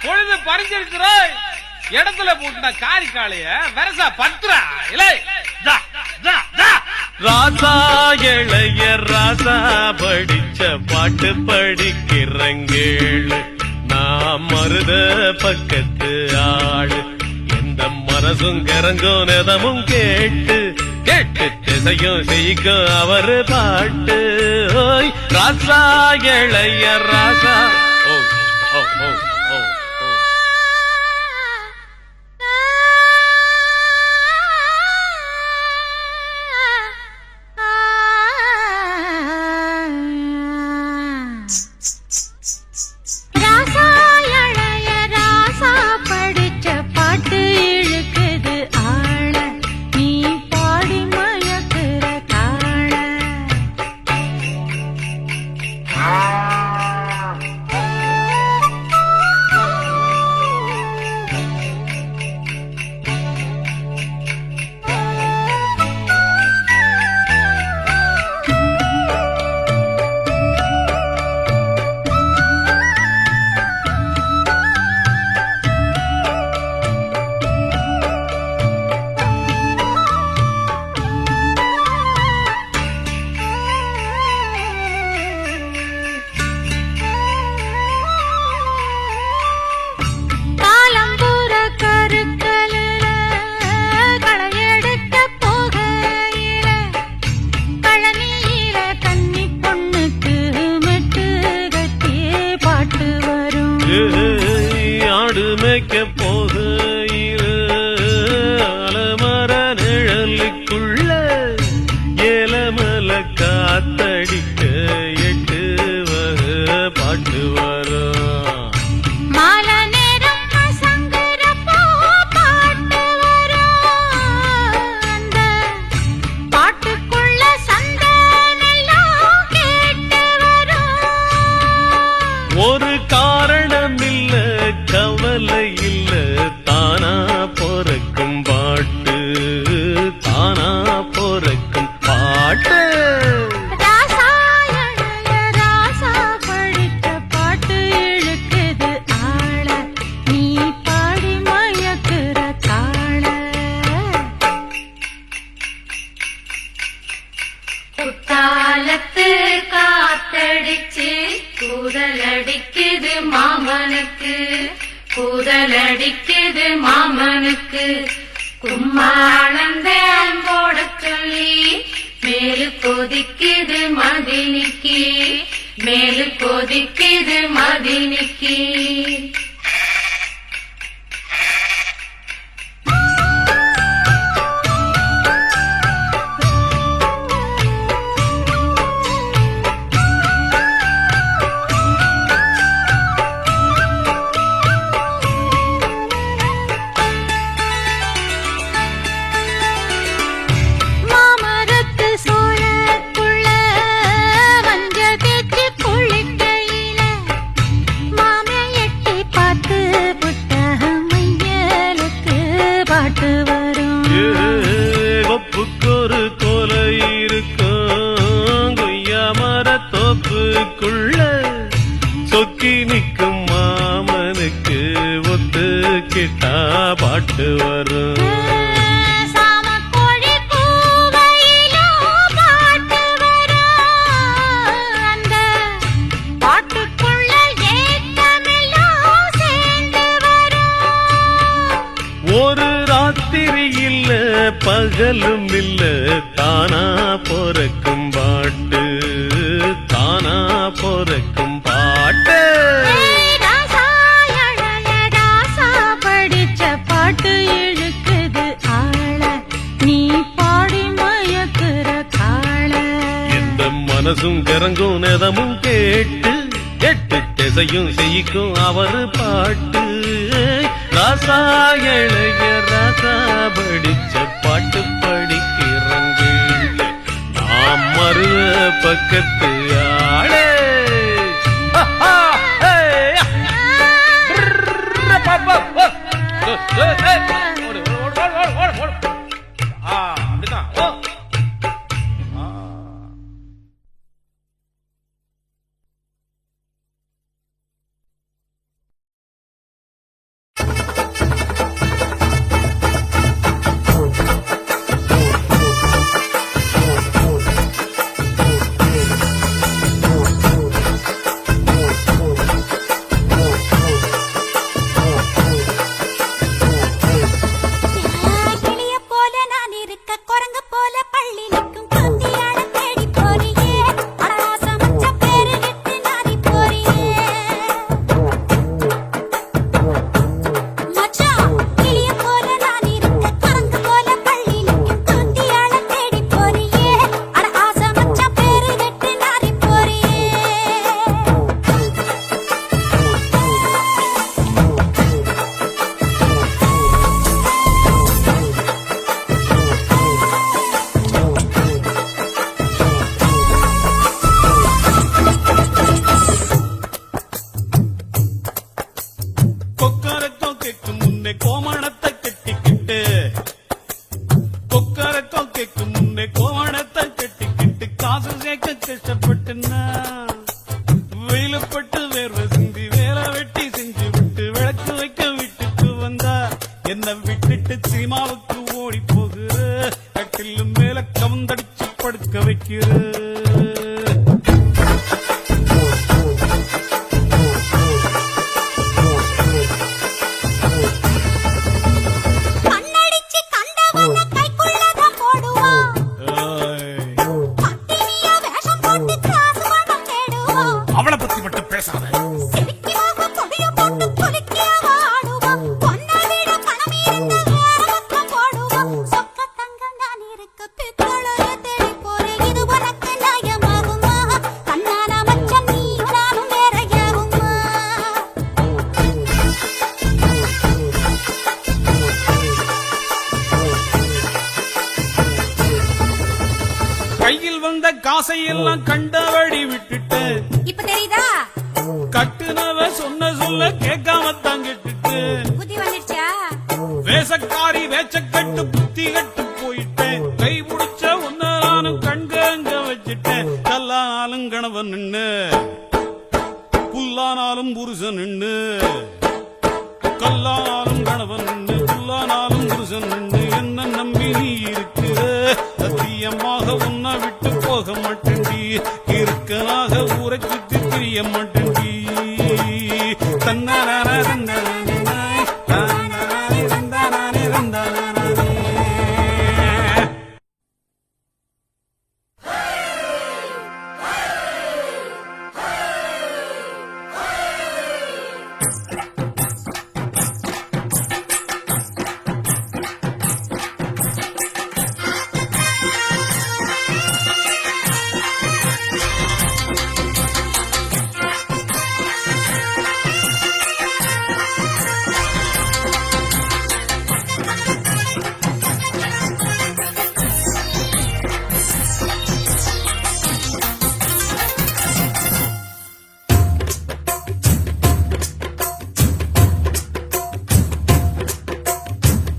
G: பொழுது பறிஞ்சிருக்கிறோம் இடத்துல போட்டுன காரி காளைய வெரசா பத்துறா இலை
E: ராசா இளைய ராசா படிச்ச பாட்டு படிக்கிறங்கேளு நான் மருத பக்கத்து ஆளு எந்த மனசும் கரங்கும் நெதமும் கேட்டு கேட்டு திசையும் செய்க்கும் அவரு பாட்டு ஓய் ராசா இளைய ராசா ஓ ஓ ஓ ஓ ஓ
C: ராசா இளைய ராசா படிச்ச பாட்டு இழுக்குது ஆள நீ பாடி மயக்குற காண காலம்பூர கருக்கலில களையெடுக்க போகையில கழனியில கன்னி பொண்ணுக்கு மெட்டு கட்டி பாட்டு வரும்
E: ஆடு மேய்க்க போகையில அலமர நிழலுக்குள்ள ஏலமல காத்தடிக்க எட்டு வகை பாட்டு வரும்
C: மால நேரம் சங்கரப்போ பாட்டு வரும் அந்த பாட்டுக்குள்ள சந்தனெல்லாம் கேட்டு வரும்
E: ஒரு காரணம் இல்ல கவலை இல்ல தானா பொறக்கும் பாட்டு தானா பொறக்கும் பாட்டு
C: ராசா இளைய ராசா படிச்ச பாட்டு இழுக்குது ஆள நீ பாடி மயக்குற காண
F: குத்தாலத்து காத்தடிச்சு கூதலடிக்குது மாமனுக்கு கூதலடிக்குது மாமனுக்கு கும்மாளந்தேன் போட சொல்லி மேலு கொதிக்குது மதினிக்கு மேலு கொதிக்குது மதினிக்கு
C: மாமரத்து சோளக்குள்ள மஞ்ச தேய்ச்சி குளிக்கையில மாமே எட்டி பார்த்து புட்ட மையலுக்கு பாட்டு வரும்
E: ஒப்புக்கொரு கொலை இருக்கும் கொய்யா மரத்தோப்புக்குள்ள சொக்கி நிற்கும் மாமனுக்கு ஒத்துக்கிட்டா பாட்டு வரும்
C: சாமக்கோழி கூவையிலும் பாட்டு வரும் அந்த பாட்டுக்குள்ள ஏக்கமெல்லாம் சேர்ந்து வரும்
E: ஒரு ராத்திரி இல்ல பகலும் இல்ல தானா பொறக்கும் பாட்டு தானா பொறக்கும் பாட்டு
C: ராசா இளைய ராசா படிச்ச பாட்டு இழுக்குது ஆள நீ பாடி மயக்குற காள
E: எந்த மனசும் கிறங்கும் நெதமும் கேட்டு எட்டு திசையும் செய்யும் அவரு பாட்டு ராசா இளைய ராசா படிச்ச பாட்டு படிக்கிறங்க நாம் மருவ பக்கத்து ஆளே
G: அப்படிதான் ஓ. ஆ.
C: கிளிய
E: சினிமாவுக்கு ஓடி போகிற கட்டில் மேல கவுந்தடிச்சு படுக்க வைக்கிற
C: கண்ணடிச்சு கண்டவன கைக்குள்ளதான் போடுவான். பட்டினியா வேஷம் போட்டு காசு பணம் தேடுவான்.
E: அவளை பத்தி மட்டும் பேசாத.
C: சிரிக்கிறவ கொடிய போட்டு குலுக்கியவ ஆடுவான். பொன்னை விட பணம் இருந்தா வேற பக்கம் போடுவான். சொக்க தங்கம் நான் இருக்க பித்தளைய தேடி போறேன். இது உனக்கு நியாயமாகுமா? கண்ணான மச்சம் நீயும் நானும் வேறையாகுமா?
E: கையில் வந்த காசை எல்லாம் கண்டபடி விட்டுட்டு
C: இப்ப தெரியுதா?
E: கட்டுனவ சொன்ன சொல்ல கேட்காம தாங்கிட்டு
C: புத்தி வந்துடுச்சா?
E: வேசக்காரி வேச்சக்கட்டு புத்தி கட்டு போயிட்டேன். கை புடிச்ச ஒன்ன நானும் கண்கங்க வச்சுட்டேன். கல்லானாலும் கணவன் நின்னு புல்லானாலும் புருஷன் நின்னு கல்லானாலும் கணவன் நின்னு புல்லானாலும் புருஷன் நின்னு என்ன நம்பி நீ இருக்கிற சத்தியமாக உன்னை விட்டு போக மாட்டேன்டி. இருக்கனாக ஊரை சுத்தி தெரிய மாட்டேன்டி. தன்னானே தன்னானே தன்னானே தன்னானே தன்னானே.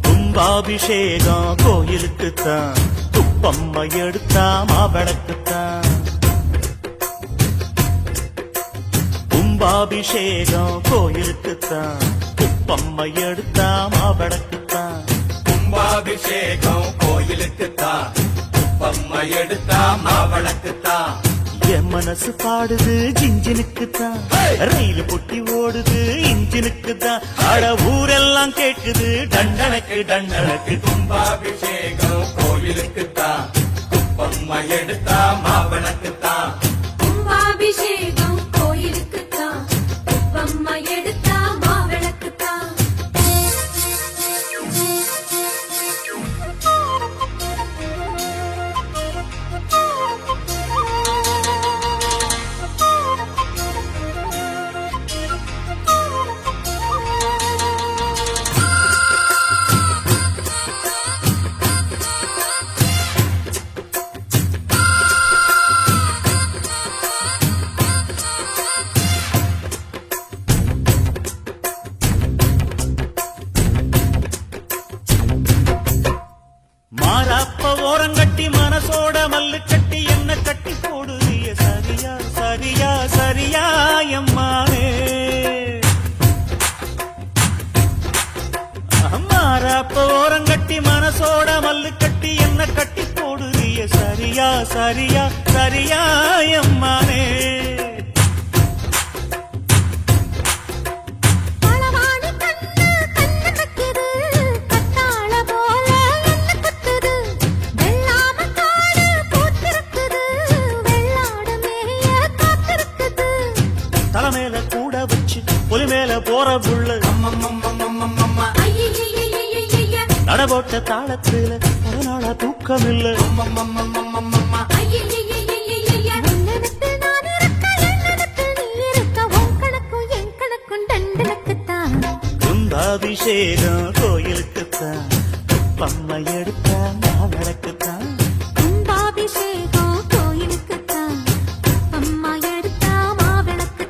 B: கும்பாபிஷேகம் கோயிலுக்குத்தான், குப்பம்மை எடுத்தா மாவிளக்குத்தான். கும்பாபிஷேகம் கோயிலுக்குத்தான், குப்பம்மை எடுத்தா மாவிளக்குத்தான்.
H: கும்பாபிஷேகம் கோயிலுக்குத்தான், குப்பம்மை எடுத்தா மாவளக்குத்தான்.
B: என் மனசு பாடுது ஜிஞ்சினுக்குத்தான், ரயில் பொட்டி ஓடுது இன்ஜினுக்குத்தான். அட ஊரெல்லாம் கேட்குது டண்டனக்கு டண்டனக்கு.
H: கும்பாபிஷேகம் கோயிலுக்குத்தான், குப்பம்மை எடுத்தா மாவளக்குத்தான்.
C: கும்பாபிஷேகம் கோயிலுக்குத்தான், குப்பம்மா எடுத்தா மாவிளக்குத்தான்.
B: மாறாப்ப ஓரங்கட்டி மனசோட மல்லு கட்டி என்ன கட்டி போடுறிய சரியா சரியா சரியா எம்மானே. மாறாப்ப ஓரங்கட்டி மனசோட மல்லு கட்டி என்ன கட்டி போடுறிய சரியா சரியா சரியா எம்மானே.
C: அளவான கண்ணு கண்ணு வைக்குது, கத்தாழ போல என்ன குத்துது. வெள்ளாம காடு பூத்திருக்குது, வெள்ளாடு மேய காத்திருக்குது.
B: தலைமையில கூட வச்சு பொலி மேல போற புள்ள
H: அம்மம்மம்மம்மம்மம்மம்மா.
C: ஐயையையையையைய,
B: நடபோட்ட தாளத்துல ஒரு நாளா தூக்கம் இல்ல.
H: அம்மம்மம்மம்மம்மம்மா.
C: ஐயையையையையைய. உன்னிடத்தில் நான் இருக்க, என்னிடத்தில் நீ இருக்க, உன் கணக்கும் என் கணக்கும் டண்டனுக்குத்தான்.
B: கும்பாபிஷேகம் கோயிலுக்குத்தான், குப்பம்மை எடுத்தா மாவிளக்குத்தான்.
C: கும்பாபிஷேகம் கோயிலுக்குத்தான், குப்பம்மா எடுத்தா மாவிளக்குத்தான்.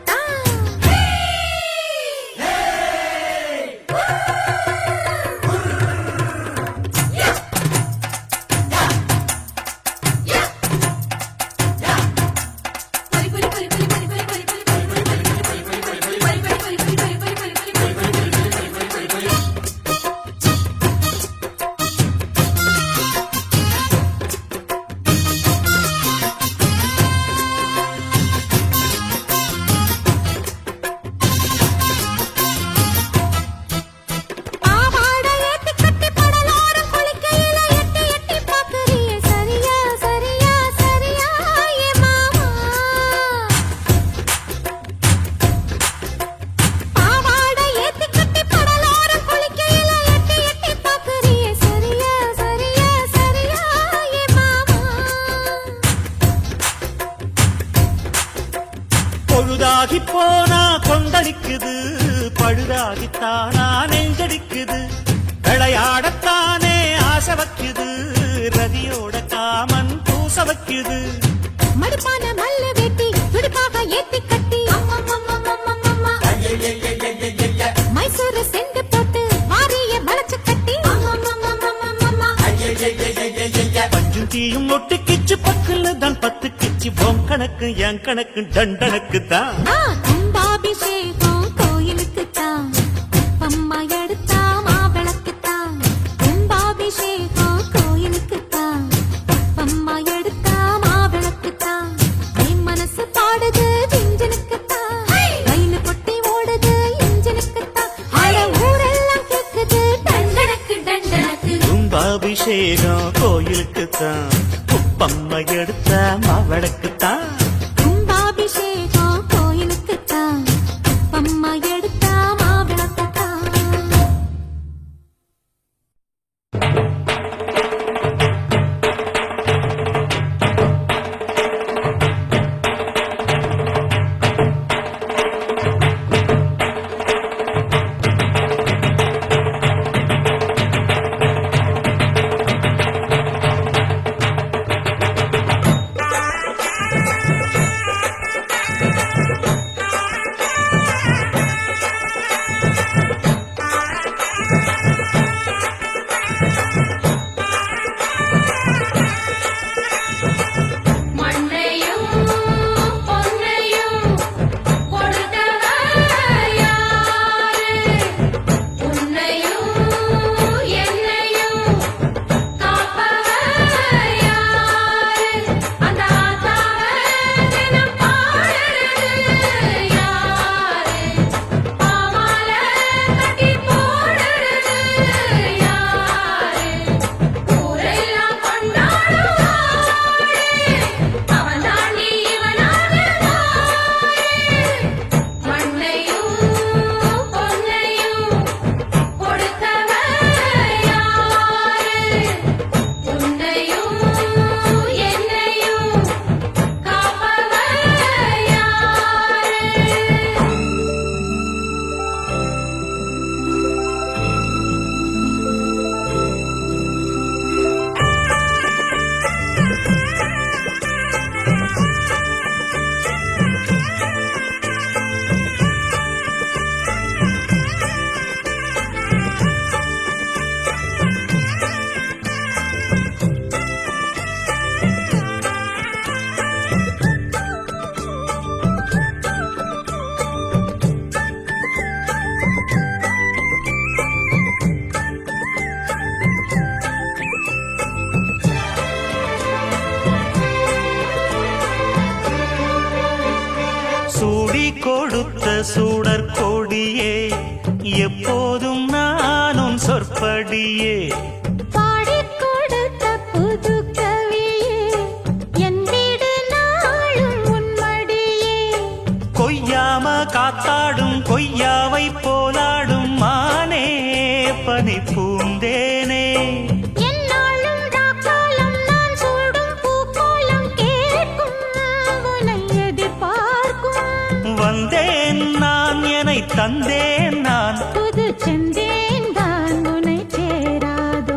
A: போனா கொந்தளிக்குது, பழுதாகித்தானா நெஞ்சடிக்குது, விளையாடத்தானே ஆசை வைக்குது, ரதியோட காமன் பூச வைக்குது.
C: மடுப்பான மல்ல வெட்டி துடுப்பாக ஏத்தி கட்டி மைசூர் செண்டு போட்டு மாறிய வளைச்சு கட்டி
A: பஞ்சும் தீயும் ஒட்டு கிச்சு பக்கல்ல தான் 10 கிச்சு. உன் கணக்கு என் கணக்கு தண்டனுக்கு தான்.
C: கும்பாபிஷேகம் கோயிலுக்கு தான், அம்மா எடுத்தா மாவிளக்கு தான். கும்பாபிஷேகம் கோயிலுக்கு தான், அம்மா எடுத்தா மாவிளக்கு தான். என் மனசு பாடுது இன்ஜினுக்கு தான், ரயில் கொட்டி ஓடுது இன்ஜினுக்கு தான். அட ஊரெல்லாம் கேக்குது டண்டனக்கு டண்டனக்கு.
A: கும்பாபிஷேகம் கோயிலுக்கு தான், உப்பம்மா எடுத்த மாவளக்கு தான்.
C: கும்பாபிஷேகம் கோயிலுக்கு தான், அம்மா எடுத்தா மாவிளக்கு தான்.
F: மண்ணையும் பொன்னையும் கொடுத்தவர் யாரு? உன்னையும் என்னையும் காப்பவர் யாரு? அந்த ஆத்தாவை தினம் பாடுறது யாரு? பாமால கட்டி போடுறது யாரு? ஊரெல்லாம் கொண்டாடுவாரு, அவன் தாண்டி இவனாக மண்ணையும் பொன்னையும் கொடுத்தவர் யாரு? உன்னையும் என்னையும் காப்பவர் யாரு?
A: சூடி கொடுத்த சூடர் கொடியே, எப்போதும் நானும் சொற்படியே.
C: பாடிக் கொடுத்த புது கவியே, என் வீடு நாளும் உன்மடியே.
A: கொய்யாம காத்தாடும் கொய்யாவை போலாடும் மானே, பனி பூந்தேனே.
C: என்னாலும் ராக்காலம் நான் சூடும் பூக்கோலம் கேட்கும், உன்னை எதிர்பார்க்கும்.
A: வந்தேன் நான் என்னை தந்தேன் நான்,
C: புது செந்தேன் தான் உன்னை சேராது.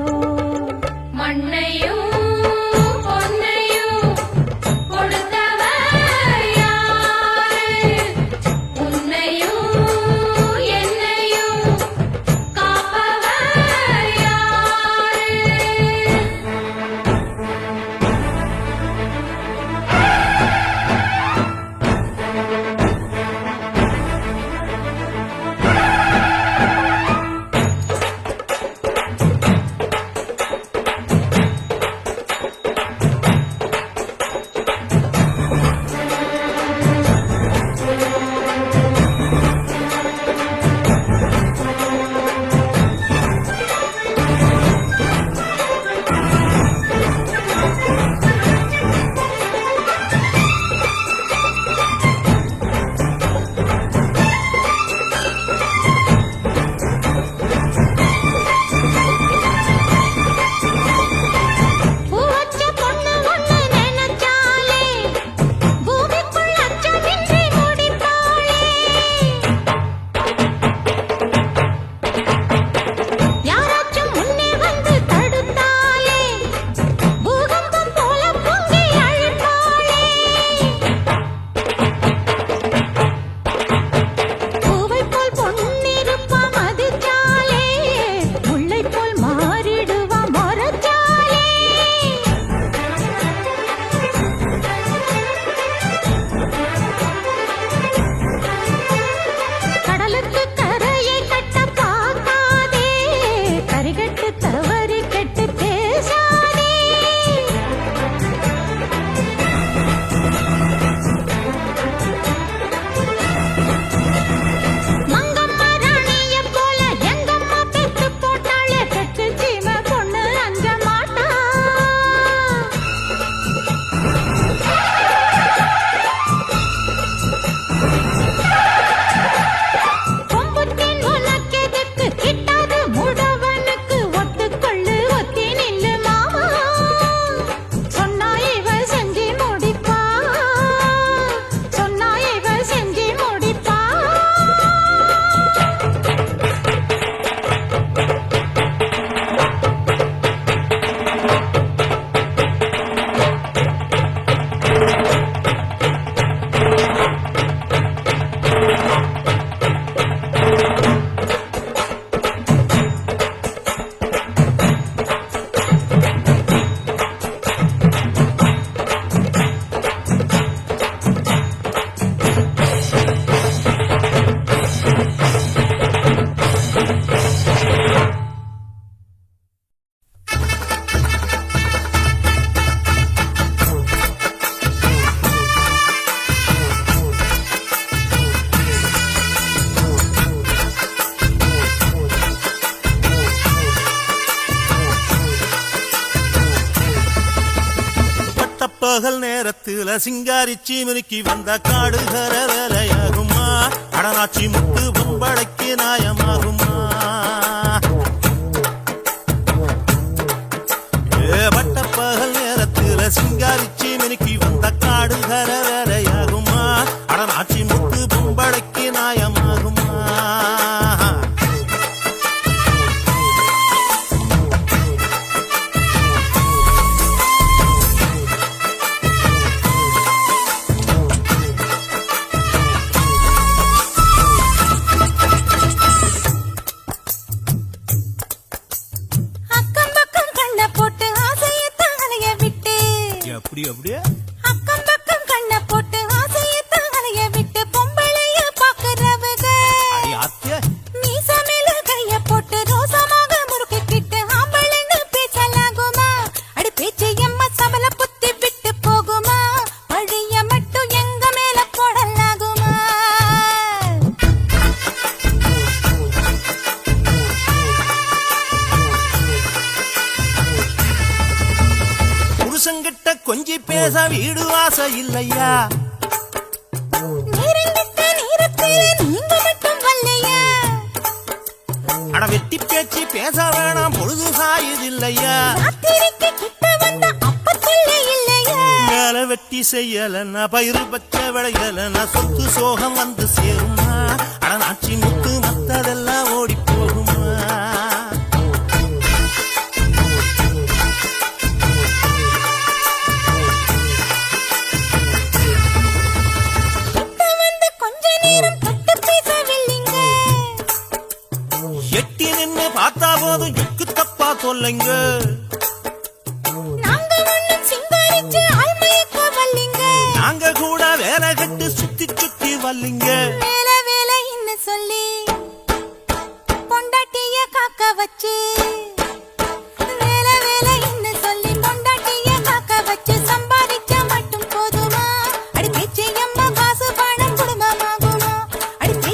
A: பட்டப்பகல் நேரத்துல சிங்காரிச்சி மினுக்கி வந்த காடுகர வேலையாகுமா அடனாச்சி முத்து பொம்பளைக்கு நாயமாகுமா பட்டப்பகல் நேரத்துல சிங்காரிச்சி மினுக்கி வந்த காடுகர வேலையாகுமா அடனாச்சி முத்து பொம்பளைக்கு நாயமாகுமா
C: அக்கம் பக்கம் கண்ணை போட்டு ஆசையத்தான் அலைய விட்டு
A: அப்படியே
C: அக்கம் பக்கம் கண்ணை போட்டு ஆசையத்தான் அலைய விட்டு பொம்பளைய பாக்குறவங்க
A: ஆத்தியா
C: மீச மேல கைய போட்டு ரோசமாக முறுக்கிக்கிட்டு ஆம்பளைன்னு பேசலாகுமா அடி பேச்சு எம்ம சபல புத்தி விட்டு போகுமா பழிய மட்டும் எங்க மேல போடலாகுமா
A: புருஷங்கிட்ட கொஞ்சி பேச வீடு வாச இல்லையா
C: நீரங்கிட்ட நீரத்தில நீங்க மட்டும் வல்லையா
A: அட வெட்டி பேச்சு பேச வேணாம் பொழுது சாயுதில்லையா
C: ராத்திரிக்கு கிட்ட வந்த அப்பத்துல இல்லையா
A: வேலை வெட்டி செய்யலன்னா பயிறு பச்சை விளையலன்னா சொத்து சோகம் வந்து சேருமா அட நாச்சி முத்து மத்ததெல்லாம் ஓடி போகுமா
C: கிட்ட வந்து கொஞ்ச நேரம் தொட்டு பேசவில்லைங்க
A: எட்டி நின்னு பார்த்தா போதும் எக்கு தப்பா சொல்லுங்க
C: நாங்க ஒண்ணும் சிங்காரிச்சு ஆள்மயக்க வல்லிங்க
A: நாங்க கூட வேலை கட்டு சுத்தி சுத்தி வல்லிங்க